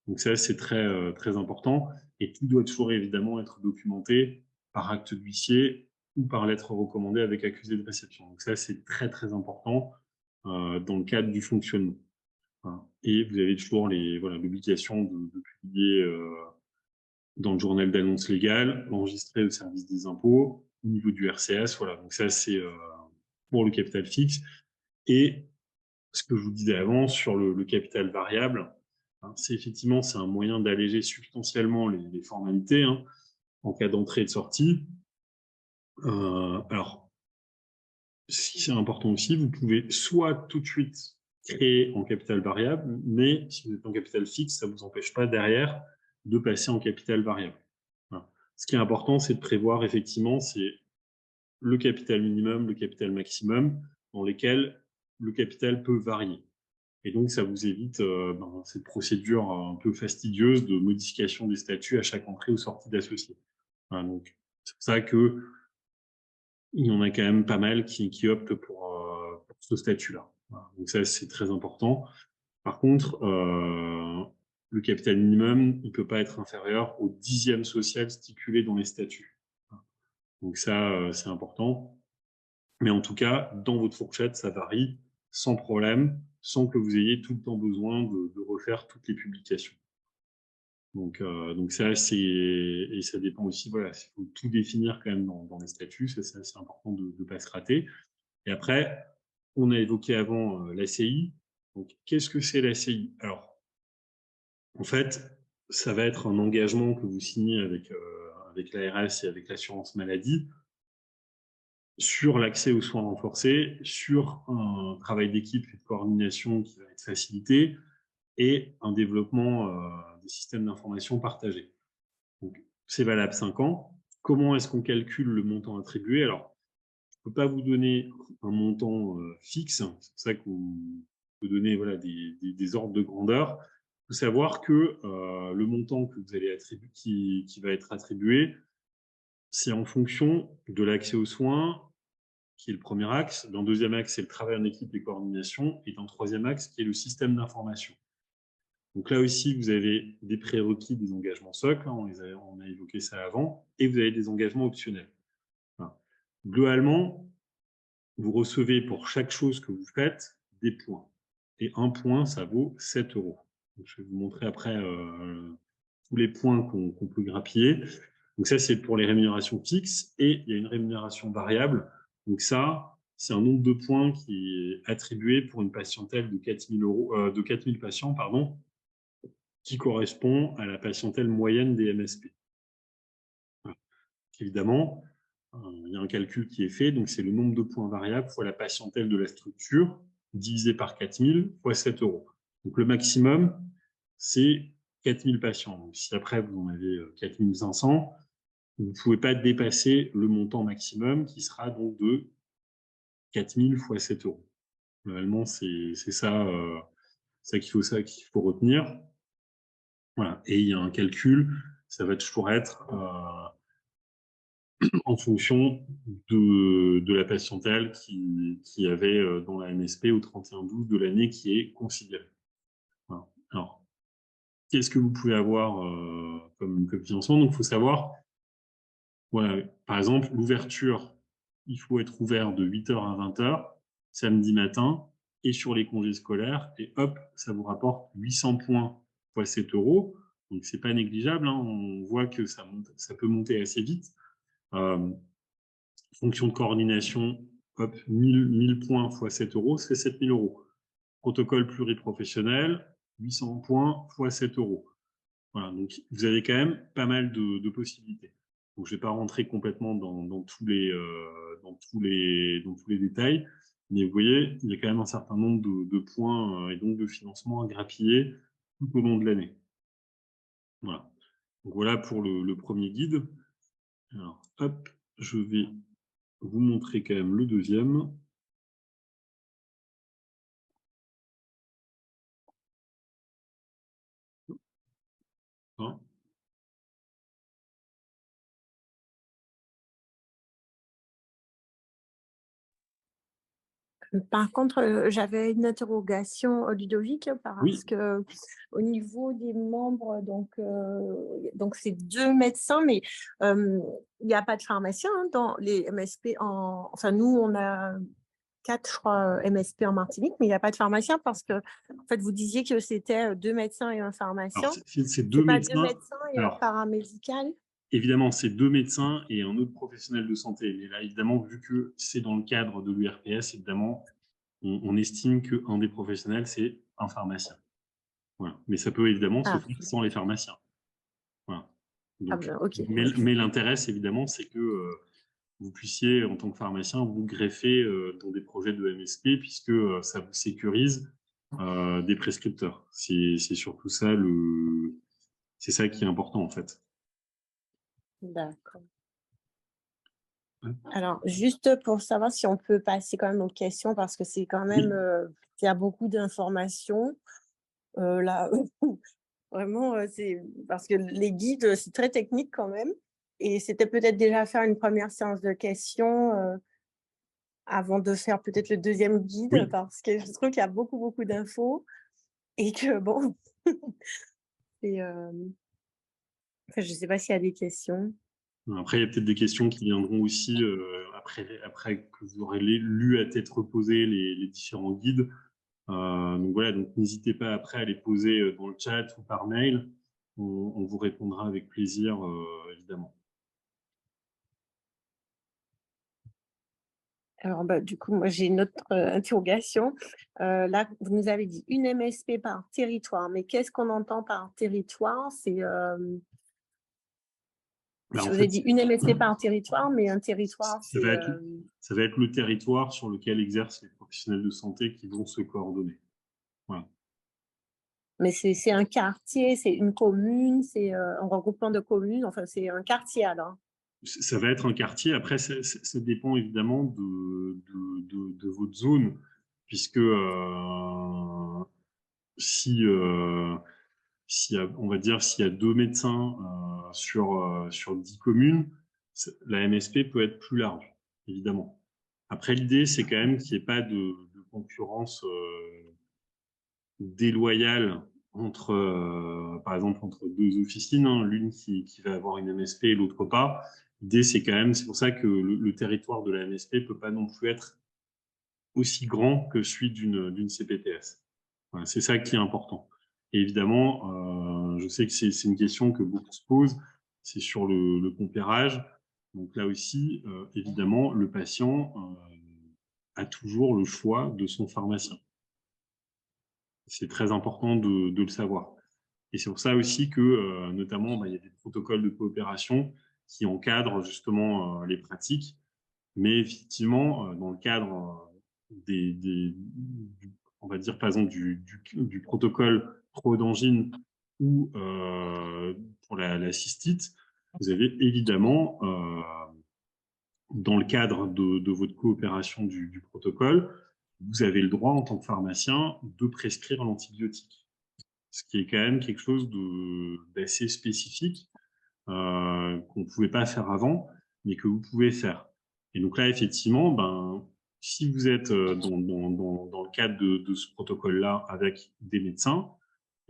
Donc ça, c'est très important, et tout doit toujours, évidemment, être documenté par acte d'huissier ou par lettre recommandée avec accusé de réception. Donc ça, c'est très important dans le cadre du fonctionnement. Voilà. Et vous avez toujours l'obligation de publier dans le journal d'annonce légale, enregistré au service des impôts, au niveau du RCS. Voilà, donc ça, c'est pour le capital fixe. Et ce que je vous disais avant sur le capital variable, hein, c'est effectivement un moyen d'alléger substantiellement les formalités, hein, en cas d'entrée et de sortie. Alors, ce qui est important aussi, vous pouvez soit tout de suite créer en capital variable, mais si vous êtes en capital fixe, ça ne vous empêche pas derrière de passer en capital variable. Voilà. Ce qui est important, c'est de prévoir effectivement, c'est le capital minimum, le capital maximum, dans lesquels le capital peut varier. Et donc, ça vous évite cette procédure un peu fastidieuse de modification des statuts à chaque entrée ou sortie d'associé. Voilà, donc, c'est pour ça que il y en a quand même pas mal qui optent pour ce statut-là. Voilà. Donc ça, c'est très important. Par contre, le capital minimum, il ne peut pas être inférieur au 10e social stipulé dans les statuts. Donc ça, c'est important. Mais en tout cas, dans votre fourchette, ça varie sans problème, sans que vous ayez tout le temps besoin de refaire toutes les publications. Donc ça, et ça dépend aussi, voilà, il faut tout définir quand même dans les statuts, ça c'est assez important de ne pas se rater. Et après, on a évoqué avant l'ACI. Donc, qu'est-ce que c'est l'ACI? Alors, en fait, ça va être un engagement que vous signez avec l'ARS et avec l'assurance maladie sur l'accès aux soins renforcés, sur un travail d'équipe et de coordination qui va être facilité et un développement des systèmes d'information partagés. Donc, c'est valable 5 ans. Comment est-ce qu'on calcule le montant attribué? Alors, je ne peux pas vous donner un montant fixe, c'est pour ça qu'on peut donner voilà, des ordres de grandeur. Il faut savoir que le montant que vous allez attribuer, qui va être attribué, c'est en fonction de l'accès aux soins, qui est le premier axe. Dans le deuxième axe, c'est le travail en équipe et coordination. Et dans le troisième axe, qui est le système d'information. Donc là aussi, vous avez des prérequis, des engagements socles, hein, on a évoqué ça avant, et vous avez des engagements optionnels. Enfin, globalement, vous recevez pour chaque chose que vous faites des points. Et un point, ça vaut 7 euros. Donc, je vais vous montrer après tous les points qu'on peut grappiller. Donc ça, c'est pour les rémunérations fixes. Et il y a une rémunération variable. Donc ça, c'est un nombre de points qui est attribué pour une patientèle de 4000 patients, pardon, qui correspond à la patientèle moyenne des MSP. Voilà. Évidemment, il y a un calcul qui est fait, donc c'est le nombre de points variables fois la patientèle de la structure, divisé par 4000 fois 7 euros. Donc le maximum, c'est 4000 patients. Donc si après vous en avez 4500, vous ne pouvez pas dépasser le montant maximum qui sera donc de 4000 fois 7 euros. Normalement, c'est ça, ça qu'il faut retenir. Voilà. Et il y a un calcul, ça va toujours être en fonction de la patientèle qui avait dans la MSP au 31/12 de l'année qui est considérée. Voilà. Alors, qu'est-ce que vous pouvez avoir comme financement? Donc, il faut savoir, voilà, par exemple, l'ouverture, il faut être ouvert de 8h à 20h, samedi matin, et sur les congés scolaires, et hop, ça vous rapporte 800 points fois 7 euros. Donc, c'est pas négligeable, hein. On voit que ça peut monter assez vite. Fonction de coordination, hop, 1000 points fois 7 euros, c'est 7000 euros. Protocole pluriprofessionnel, 800 points fois 7 euros. Voilà, donc vous avez quand même pas mal de possibilités. Donc je ne vais pas rentrer complètement dans tous les détails, mais vous voyez, il y a quand même un certain nombre de points et donc de financements à grappiller tout au long de l'année. Voilà. Donc voilà pour le premier guide. Alors, hop, je vais vous montrer quand même le deuxième. Hein. Par contre, j'avais une interrogation, Ludovic, parce Oui, que au niveau des membres, donc c'est 2 médecins, mais il n'y a pas de pharmacien hein, dans les MSP. Enfin, nous, on a 4, je crois, MSP en Martinique, mais il n'y a pas de pharmacien parce que, en fait, vous disiez que c'était 2 médecins et un alors pharmacien. c'est C'est deux pas 2 médecins. médecins et un Alors, paramédical? évidemment, c'est 2 médecins et un autre professionnel de santé. Mais là, évidemment, vu que c'est dans le cadre de l'URPS, évidemment, on estime qu'un des professionnels, c'est un pharmacien. Voilà. Mais ça peut évidemment se Ah, faire sans les pharmaciens. Voilà. ah Donc, ben, ok. mais l'intérêt, évidemment, c'est que vous puissiez, en tant que pharmacien, vous greffer dans des projets de MSP, puisque ça vous sécurise des prescripteurs. C'est surtout ça c'est ça qui est important, en fait. D'accord. Alors, juste pour savoir si on peut passer quand même aux questions, parce que c'est quand même, Oui. il y a beaucoup d'informations. Là, vraiment, c'est parce que les guides, c'est très technique quand même. Et c'était peut-être déjà faire une première séance de questions avant de faire peut-être le deuxième guide, Oui. parce que je trouve qu'il y a beaucoup, beaucoup d'infos et que bon, c'est, enfin, je ne sais pas s'il y a des questions. Après, il y a peut-être des questions qui viendront aussi après que vous aurez lu à tête reposée les différents guides. Donc voilà, donc n'hésitez pas après à les poser dans le chat ou par mail. On vous répondra avec plaisir, évidemment. Alors, bah, du coup, moi, j'ai une autre interrogation. Là, vous nous avez dit une MSP par territoire, mais qu'est-ce qu'on entend par territoire? C'est, Bah, je en vous ai fait, dit une MSP par territoire, mais un territoire, ça c'est, va être, ça va être le territoire sur lequel exercent les professionnels de santé qui vont se coordonner. Voilà. mais c'est un quartier, c'est une commune, c'est un regroupement de communes, enfin, c'est un quartier alors. Ça va être un quartier. Après, ça dépend évidemment de votre zone, puisque si, on va dire, s'il y a 2 médecins sur 10 communes, la MSP peut être plus large, évidemment. Après, l'idée, c'est quand même qu'il n'y ait pas de concurrence déloyale entre, par exemple, entre 2 officines, hein, l'une qui va avoir une MSP et l'autre pas. L'idée, c'est quand même, c'est pour ça que le territoire de la MSP peut pas non plus être aussi grand que celui d'une CPTS. Voilà, c'est ça qui est important. Et évidemment, je sais que c'est une question que beaucoup se posent, c'est sur le compérage. Donc là aussi, évidemment, le patient a toujours le choix de son pharmacien. C'est très important de le savoir. Et c'est pour ça aussi que, notamment, bah, il y a des protocoles de coopération qui encadrent justement les pratiques. Mais effectivement, dans le cadre on va dire par exemple du protocole pro d'angine ou pour la cystite, vous avez évidemment, dans le cadre de votre coopération du protocole, vous avez le droit en tant que pharmacien de prescrire l'antibiotique, ce qui est quand même quelque chose d'assez spécifique qu'on ne pouvait pas faire avant, mais que vous pouvez faire. Et donc là, effectivement, ben, si vous êtes dans le cadre de ce protocole-là avec des médecins,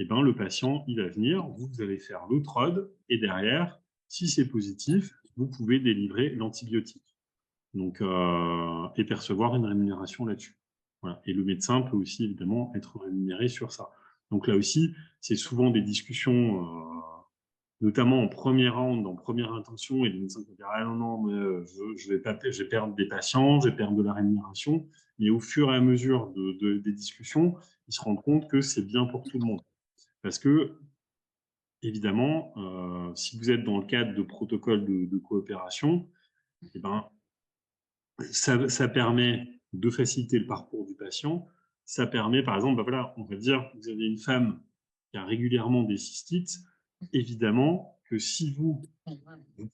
eh ben, le patient, il va venir, vous allez faire le TROD, et derrière, si c'est positif, vous pouvez délivrer l'antibiotique. Donc, et percevoir une rémunération là-dessus. Voilà. Et le médecin peut aussi, évidemment, être rémunéré sur ça. Donc là aussi, c'est souvent des discussions notamment en première round, en première intention, et les médecins vont dire ah non non, mais je vais perdre des patients, je vais perdre de la rémunération. Mais au fur et à mesure des discussions, ils se rendent compte que c'est bien pour tout le monde, parce que évidemment, si vous êtes dans le cadre de protocoles de coopération, eh ben ça permet de faciliter le parcours du patient. Ça permet, par exemple, ben voilà, on va dire, vous avez une femme qui a régulièrement des cystites, évidemment que si vous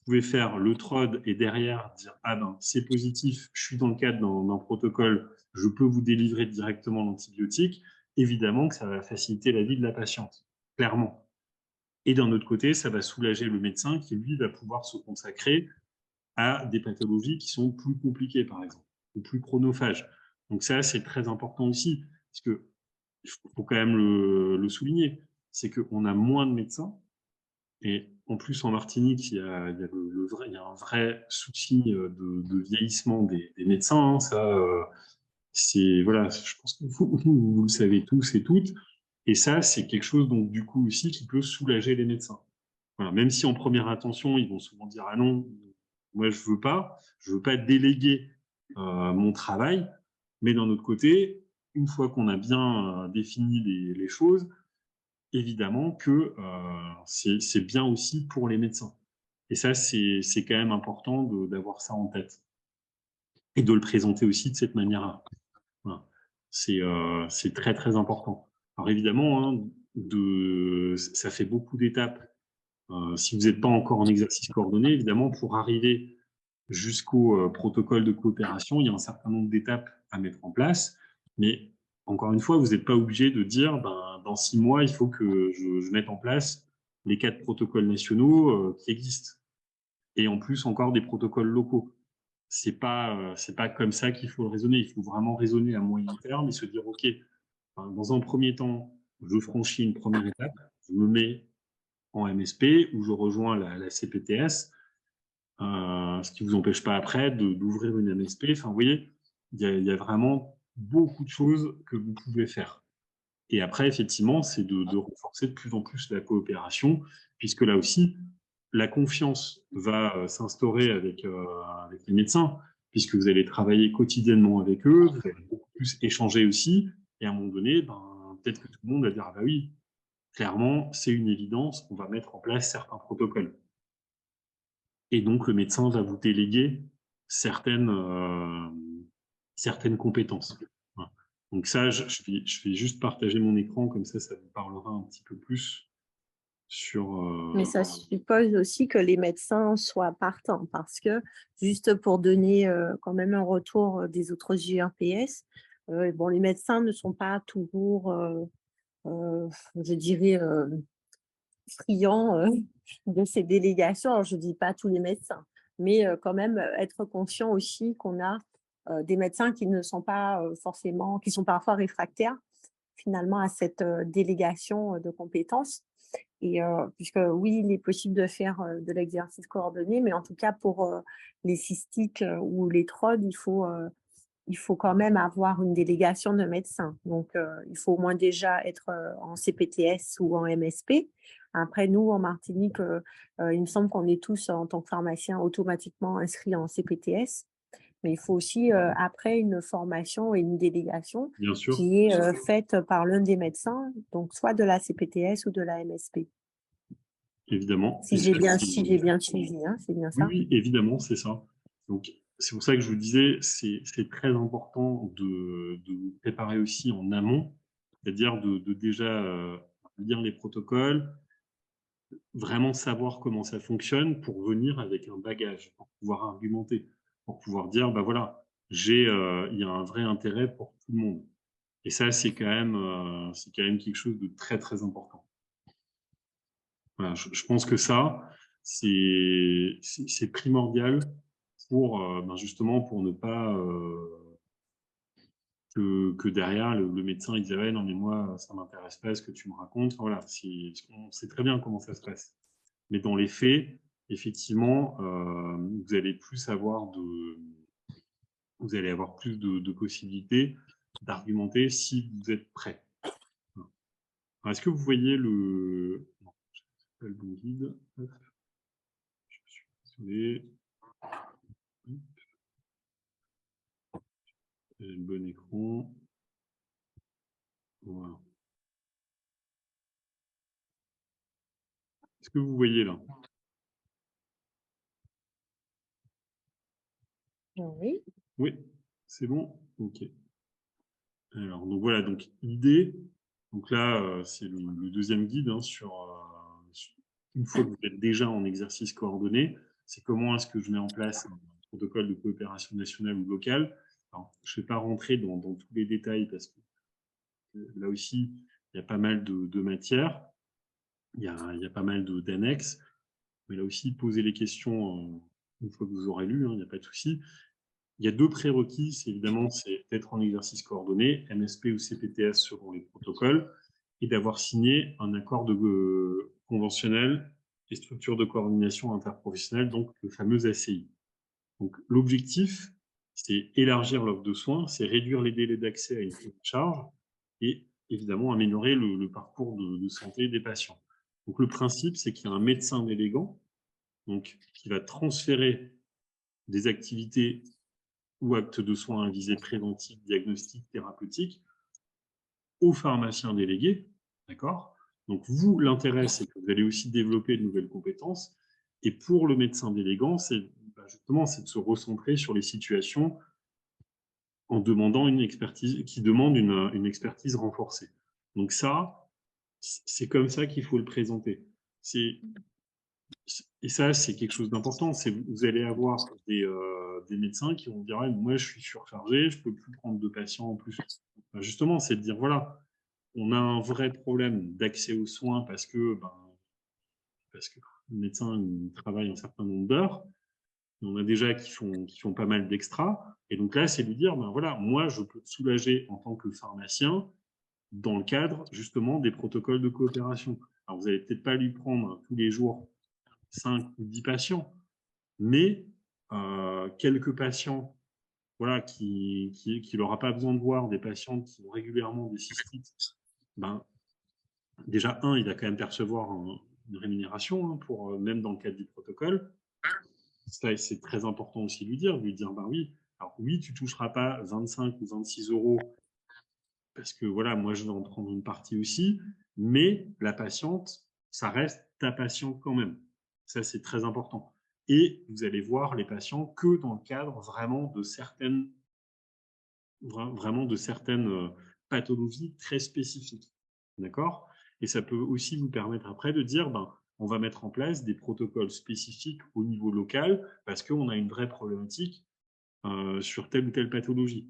pouvez faire le TROD et derrière dire ah ben c'est positif, je suis dans le cadre d'un protocole, je peux vous délivrer directement l'antibiotique, évidemment que ça va faciliter la vie de la patiente, clairement. Et d'un autre côté, ça va soulager le médecin qui, lui, va pouvoir se consacrer à des pathologies qui sont plus compliquées, par exemple, ou plus chronophages. Donc ça, c'est très important aussi, parce que faut quand même le souligner, c'est qu'on a moins de médecins, et en plus, en Martinique, il y a un vrai souci de vieillissement des médecins, hein. Ça, c'est, voilà, je pense que vous le savez tous et toutes. Et ça, c'est quelque chose, donc, du coup, aussi, qui peut soulager les médecins. Voilà, même si en première intention, ils vont souvent dire, ah non, moi, je veux pas déléguer mon travail. Mais d'un autre côté, une fois qu'on a bien défini les choses, évidemment que c'est bien aussi pour les médecins. Et ça, c'est quand même important d'avoir ça en tête et de le présenter aussi de cette manière-là. Voilà. C'est très, très important. Alors évidemment, hein, ça fait beaucoup d'étapes. Si vous n'êtes pas encore en exercice coordonné, évidemment, pour arriver jusqu'au protocole de coopération, il y a un certain nombre d'étapes à mettre en place. Mais encore une fois, vous n'êtes pas obligé de dire, ben, dans 6 mois, il faut que je mette en place les 4 protocoles nationaux qui existent. et en plus encore des protocoles locaux. C'est pas comme ça qu'il faut raisonner. Il faut vraiment raisonner à moyen terme et se dire, OK, dans un premier temps, je franchis une première étape, je me mets en MSP ou je rejoins la CPTS, ce qui ne vous empêche pas après d'ouvrir une MSP. Enfin, vous voyez, il y a vraiment beaucoup de choses que vous pouvez faire. Et après, effectivement, c'est de renforcer de plus en plus la coopération, puisque là aussi, la confiance va s'instaurer avec les médecins, puisque vous allez travailler quotidiennement avec eux, vous allez beaucoup plus échanger aussi, et à un moment donné, peut-être que tout le monde va dire, ah bah oui, clairement, c'est une évidence, on va mettre en place certains protocoles. Et donc, le médecin va vous déléguer certaines, certaines compétences. Voilà. Donc ça, je vais juste partager mon écran, comme ça vous parlera un petit peu plus sur... Mais ça suppose aussi que les médecins soient partants, parce que, juste pour donner quand même un retour des autres JRPS, bon, les médecins ne sont pas toujours, je dirais, friands de ces délégations. Alors, je ne dis pas tous les médecins, mais quand même être conscient aussi qu'on a des médecins qui ne sont pas forcément, qui sont parfois réfractaires finalement à cette délégation de compétences. Et puisque oui, il est possible de faire de l'exercice coordonné, mais en tout cas pour les cystiques ou les TROD, il faut quand même avoir une délégation de médecins. Donc, il faut au moins déjà être en CPTS ou en MSP. Après, nous, en Martinique, il me semble qu'on est tous, en tant que pharmaciens, automatiquement inscrits en CPTS. Mais il faut aussi, après, une formation et une délégation Bien sûr, qui est faite par l'un des médecins, donc soit de la CPTS ou de la MSP. évidemment. Si j'ai bien suivi, hein, c'est bien Oui, ça? oui, évidemment, c'est ça. Donc, c'est pour ça que je vous disais, c'est très important de vous préparer aussi en amont, c'est-à-dire de déjà lire les protocoles, vraiment savoir comment ça fonctionne pour venir avec un bagage, pour pouvoir argumenter, pour pouvoir dire, bah voilà, il y a un vrai intérêt pour tout le monde. Et ça, c'est quand même quelque chose de très, très important. Voilà, je pense que ça, c'est primordial pour, justement, pour ne pas que derrière le médecin il dit ouais, non mais moi ça m'intéresse pas ce que tu me racontes. Enfin, voilà, on sait très bien comment ça se passe. Mais dans les faits, effectivement, vous allez avoir plus de possibilités d'argumenter si vous êtes prêt. Alors, est-ce que vous voyez le... Non, je pas le bon guide. Hop, je suis désolé. J'ai le bon écran. Voilà. Est-ce que vous voyez là? Oui. Oui, c'est bon? Ok. Alors, donc voilà, donc l'idée, donc là, c'est le deuxième guide une fois que vous êtes déjà en exercice coordonné, c'est comment est-ce que je mets en place un protocole de coopération nationale ou locale. Alors, je ne vais pas rentrer dans tous les détails parce que là aussi, il y a pas mal de matières, il y a pas mal d'annexes, mais là aussi, poser les questions une fois que vous aurez lu, il n'y a pas de souci. Il y a deux prérequis, c'est d'être en exercice coordonné, MSP ou CPTS selon les protocoles, et d'avoir signé un accord conventionnel et structure de coordination interprofessionnelle, donc le fameux ACI. Donc l'objectif, c'est élargir l'offre de soins, c'est réduire les délais d'accès à une prise en charge et évidemment améliorer le parcours de santé des patients. Donc le principe, c'est qu'il y a un médecin délégant donc, qui va transférer des activités ou actes de soins à visée préventive, diagnostique, thérapeutique aux pharmaciens délégués, d'accord? Donc vous, l'intérêt, c'est que vous allez aussi développer de nouvelles compétences. Et pour le médecin délégant, justement, c'est de se recentrer sur les situations en demandant une expertise, qui demande une expertise renforcée. Donc ça, c'est comme ça qu'il faut le présenter. Et ça, c'est quelque chose d'important. Vous allez avoir des médecins qui vont dire ouais, moi, je suis surchargé, je peux plus prendre de patients en plus. Justement, c'est de dire voilà, on a un vrai problème d'accès aux soins parce que le médecin il travaille un certain nombre d'heures. Il y en a déjà qui font pas mal d'extra. Et donc là, c'est lui dire, ben voilà, moi, je peux te soulager en tant que pharmacien dans le cadre justement des protocoles de coopération. Alors, vous n'allez peut-être pas lui prendre tous les jours 5 ou 10 patients, mais quelques patients voilà, qu'il n'aura pas besoin de voir, des patients qui ont régulièrement des cystites, ben, déjà, il va quand même percevoir une rémunération, pour, même dans le cadre du protocole. Ça, c'est très important aussi de lui dire, ben oui, alors oui, tu toucheras pas 25 ou 26 euros parce que voilà, moi je vais en prendre une partie aussi, mais la patiente, ça reste ta patiente quand même. Ça, c'est très important. Et vous allez voir les patients que dans le cadre vraiment de certaines pathologies très spécifiques. D'accord? Et ça peut aussi vous permettre après de dire, ben, on va mettre en place des protocoles spécifiques au niveau local parce qu'on a une vraie problématique sur telle ou telle pathologie.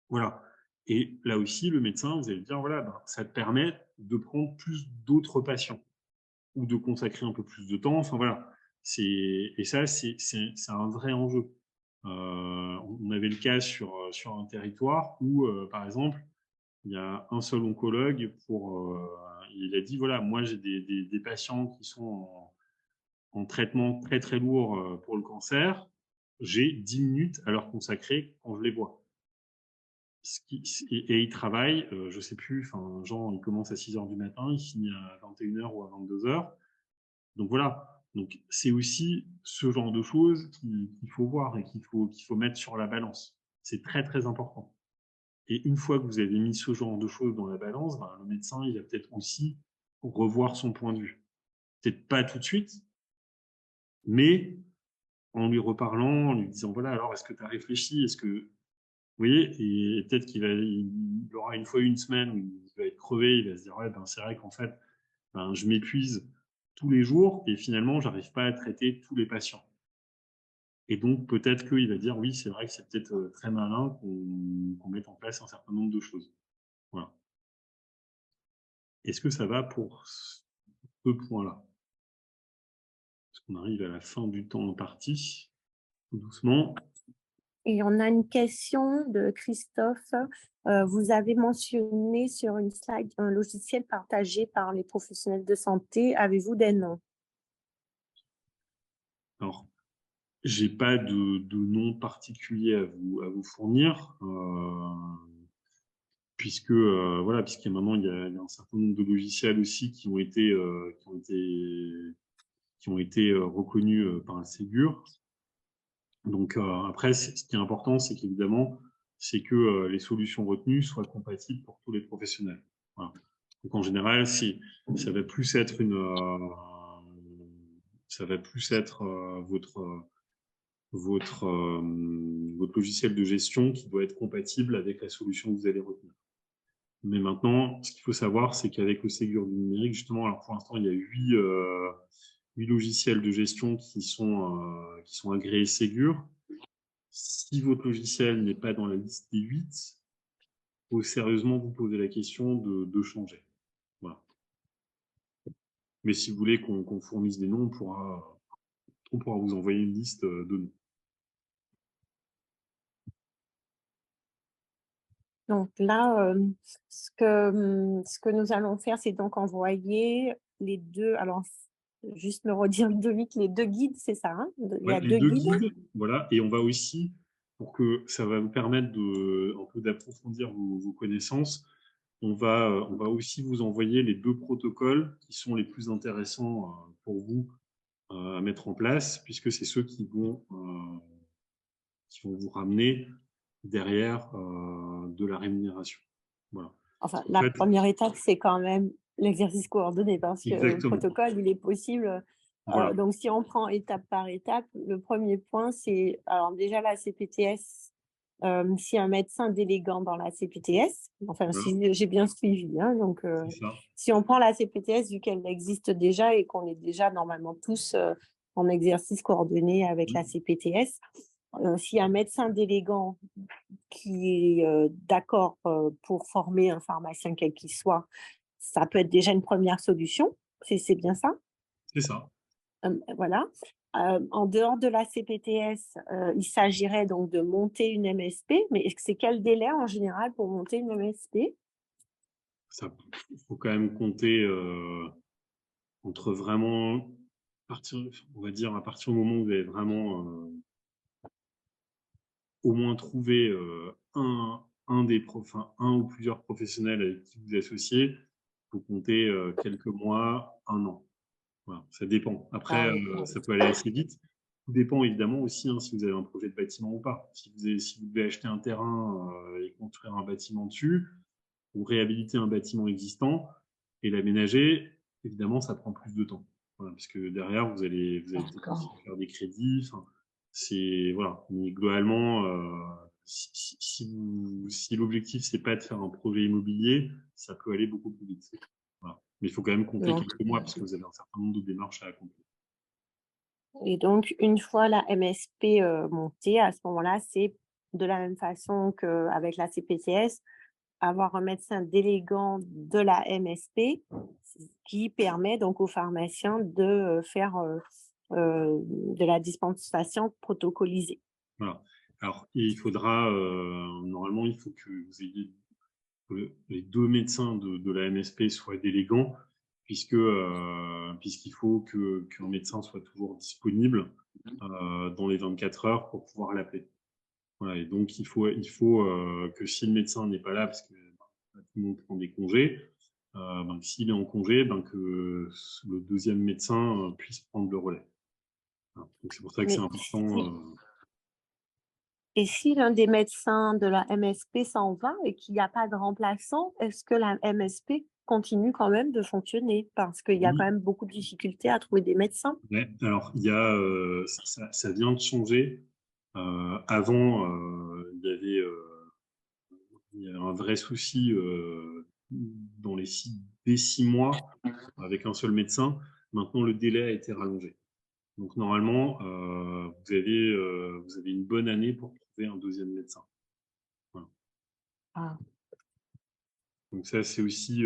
Voilà. Et là aussi, le médecin, vous allez dire, voilà, ben, ça te permet de prendre plus d'autres patients ou de consacrer un peu plus de temps. Enfin voilà. Et ça, c'est un vrai enjeu. On avait le cas sur un territoire où, par exemple, il y a un seul oncologue il a dit, voilà, moi j'ai des patients qui sont en traitement très très lourd pour le cancer, j'ai 10 minutes à leur consacrer quand je les vois. Et il travaille, je sais plus, enfin, genre, il commence à 6 heures du matin, il finit à 21 heures ou à 22 heures. Donc voilà, donc c'est aussi ce genre de choses qu'il faut voir et qu'il faut mettre sur la balance. C'est très très important. Et une fois que vous avez mis ce genre de choses dans la balance, ben, le médecin, il va peut-être aussi revoir son point de vue. Peut-être pas tout de suite, mais en lui reparlant, en lui disant, voilà, alors est-ce que tu as réfléchi? Est-ce que, vous voyez, et peut-être il aura une fois une semaine où il va être crevé, il va se dire, ouais, ben, c'est vrai qu'en fait, ben, je m'épuise tous les jours et finalement, j'arrive pas à traiter tous les patients. Et donc, peut-être qu'il va dire, oui, c'est vrai que c'est peut-être très malin qu'on mette en place un certain nombre de choses. Voilà. Est-ce que ça va pour ce point-là? Parce qu'on arrive à la fin du temps imparti, tout doucement. Et on a une question de Christophe. Vous avez mentionné sur une slide un logiciel partagé par les professionnels de santé. Avez-vous des noms? Alors, j'ai pas de nom particulier à vous fournir, puisque voilà, puisqu'il y a maintenant il y a un certain nombre de logiciels aussi qui ont été reconnus par le Ségur. Donc après, ce qui est important, c'est qu'évidemment, c'est que les solutions retenues soient compatibles pour tous les professionnels. Voilà. Donc en général, si ça va plus être ça va plus être votre logiciel de gestion qui doit être compatible avec la solution que vous allez retenir. Mais maintenant, ce qu'il faut savoir, c'est qu'avec le Ségur du numérique, justement, alors pour l'instant, il y a 8 logiciels de gestion qui sont agréés Ségur. Si votre logiciel n'est pas dans la liste des 8, il faut sérieusement vous poser la question de changer. Voilà. Mais si vous voulez qu'on fournisse des noms, on pourra vous envoyer une liste de noms. Donc là, ce que nous allons faire, c'est donc envoyer les 2. Alors, juste me redire de vite les 2 guides, c'est ça, hein? Il y Ouais, a les 2 2 guides? guides, voilà, et on va aussi, pour que ça va vous permettre un peu d'approfondir vos connaissances, on va aussi vous envoyer les 2 protocoles qui sont les plus intéressants pour vous à mettre en place, puisque c'est ceux qui vont vous ramener derrière de la rémunération. Voilà. Enfin, Parce qu'en la fait, première étape, c'est quand même l'exercice coordonné parce que le exactement. protocole, il est possible. Voilà. Donc, si on prend étape par étape, le premier point, c'est alors déjà la CPTS, si un médecin délégant dans la CPTS, enfin, Voilà. si j'ai bien suivi, hein, donc C'est ça. si on prend la CPTS, vu qu'elle existe déjà et qu'on est déjà normalement tous en exercice coordonné avec la CPTS, si un médecin délégant qui est d'accord pour former un pharmacien quel qu'il soit, ça peut être déjà une première solution. C'est bien ça? C'est ça. Voilà. En dehors de la CPTS, il s'agirait donc de monter une MSP, mais c'est quel délai en général pour monter une MSP? Ça, faut quand même compter entre vraiment on va dire à partir du moment où vous avez vraiment au moins trouvé un ou plusieurs professionnels avec qui vous associez, faut compter quelques mois, un an. Voilà, ça dépend. Ah Après, oui, ça peut aller assez vite. Tout dépend évidemment aussi si vous avez un projet de bâtiment ou pas. Si vous devez acheter un terrain et construire un bâtiment dessus, ou réhabiliter un bâtiment existant et l'aménager, évidemment, ça prend plus de temps. Voilà, parce que derrière, vous allez peut-être aussi d'accord. faire des crédits. Enfin, voilà. Mais globalement, si l'objectif c'est pas de faire un projet immobilier, ça peut aller beaucoup plus vite. Voilà. Mais il faut quand même compter Donc, quelques mois parce que vous avez un certain nombre de démarches à accomplir. et donc, une fois la MSP montée, à ce moment-là, c'est de la même façon qu'avec la CPTS, avoir un médecin délégant de la MSP, ce qui permet donc aux pharmaciens de faire de la dispensation protocolisée. Voilà. Alors, il faudra, normalement, il faut que vous ayez les deux médecins de la MSP soient délégants, puisqu'il faut qu'un médecin soit toujours disponible dans les 24 heures pour pouvoir l'appeler. Voilà, et donc, il faut que si le médecin n'est pas là, parce que tout le monde prend des congés, s'il est en congé, que le deuxième médecin puisse prendre le relais. Voilà. Donc, c'est pour ça que c'est Mais important. et si l'un des médecins de la MSP s'en va et qu'il n'y a pas de remplaçant, est-ce que la MSP continue quand même de fonctionner? Parce qu'il y a quand Oui, même beaucoup de difficultés à trouver des médecins. ouais. Alors, ça vient de changer. Avant, il y avait un vrai souci dès 6 mois avec un seul médecin. Maintenant, le délai a été rallongé. Donc, normalement, vous avez une bonne année pour trouver un deuxième médecin. Voilà. Ah. Donc, ça, c'est aussi.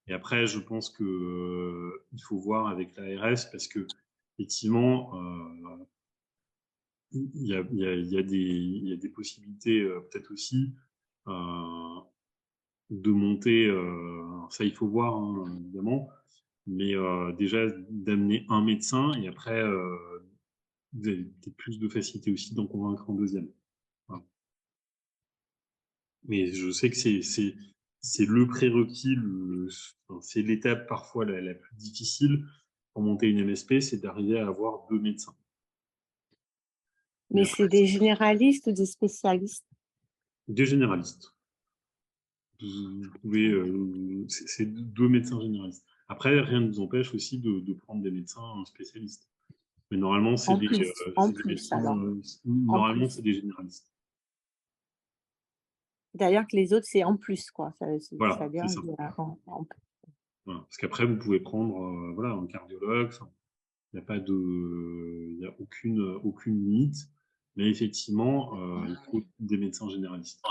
Et après, je pense que il faut voir avec l'ARS parce que, effectivement, il y a des possibilités peut-être aussi euh, de monter. Ça, il faut voir évidemment, mais déjà d'amener un médecin et après vous avez peut-être plus de facilité aussi d'en convaincre un deuxième. Voilà. Mais je sais que c'est le prérequis, enfin, c'est l'étape parfois la plus difficile pour monter une MSP, c'est d'arriver à avoir deux médecins. Mais Mais après, c'est des généralistes ou des spécialistes? des généralistes. Vous pouvez, c'est deux médecins généralistes. Après, rien ne vous empêche aussi de prendre des médecins spécialistes. Mais normalement, En c'est des plus médecins, alors, en normalement, c'est plus. des généralistes. D'ailleurs que les autres, c'est en plus, quoi. Voilà, c'est C'est-à-dire, ça. en plus. Voilà. Parce qu'après, vous pouvez prendre, voilà, un cardiologue. Enfin, il n'y a pas de, il y a aucune limite. Mais effectivement, il faut des médecins généralistes.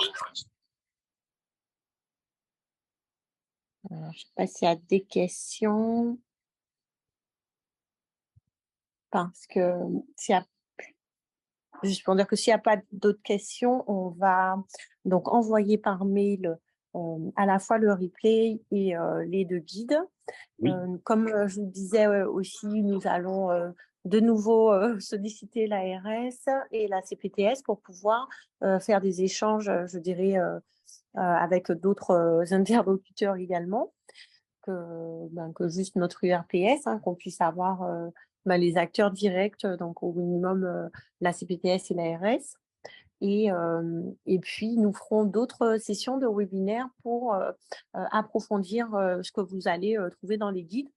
Je ne sais pas s'il y a des questions, parce que s'il y a juste pour dire que s'il n'y a pas d'autres questions, on va donc envoyer par mail, à la fois le replay et les 2 guides. Oui, Comme, je vous le disais, aussi, nous allons, de nouveau, solliciter l'ARS et la CPTS pour pouvoir, faire des échanges, je dirais, avec d'autres, interlocuteurs également que juste notre URPS, hein, qu'on puisse avoir, les acteurs directs, donc au minimum, la CPTS et l'ARS. Et puis nous ferons d'autres sessions de webinaire pour, approfondir, ce que vous allez, trouver dans les guides.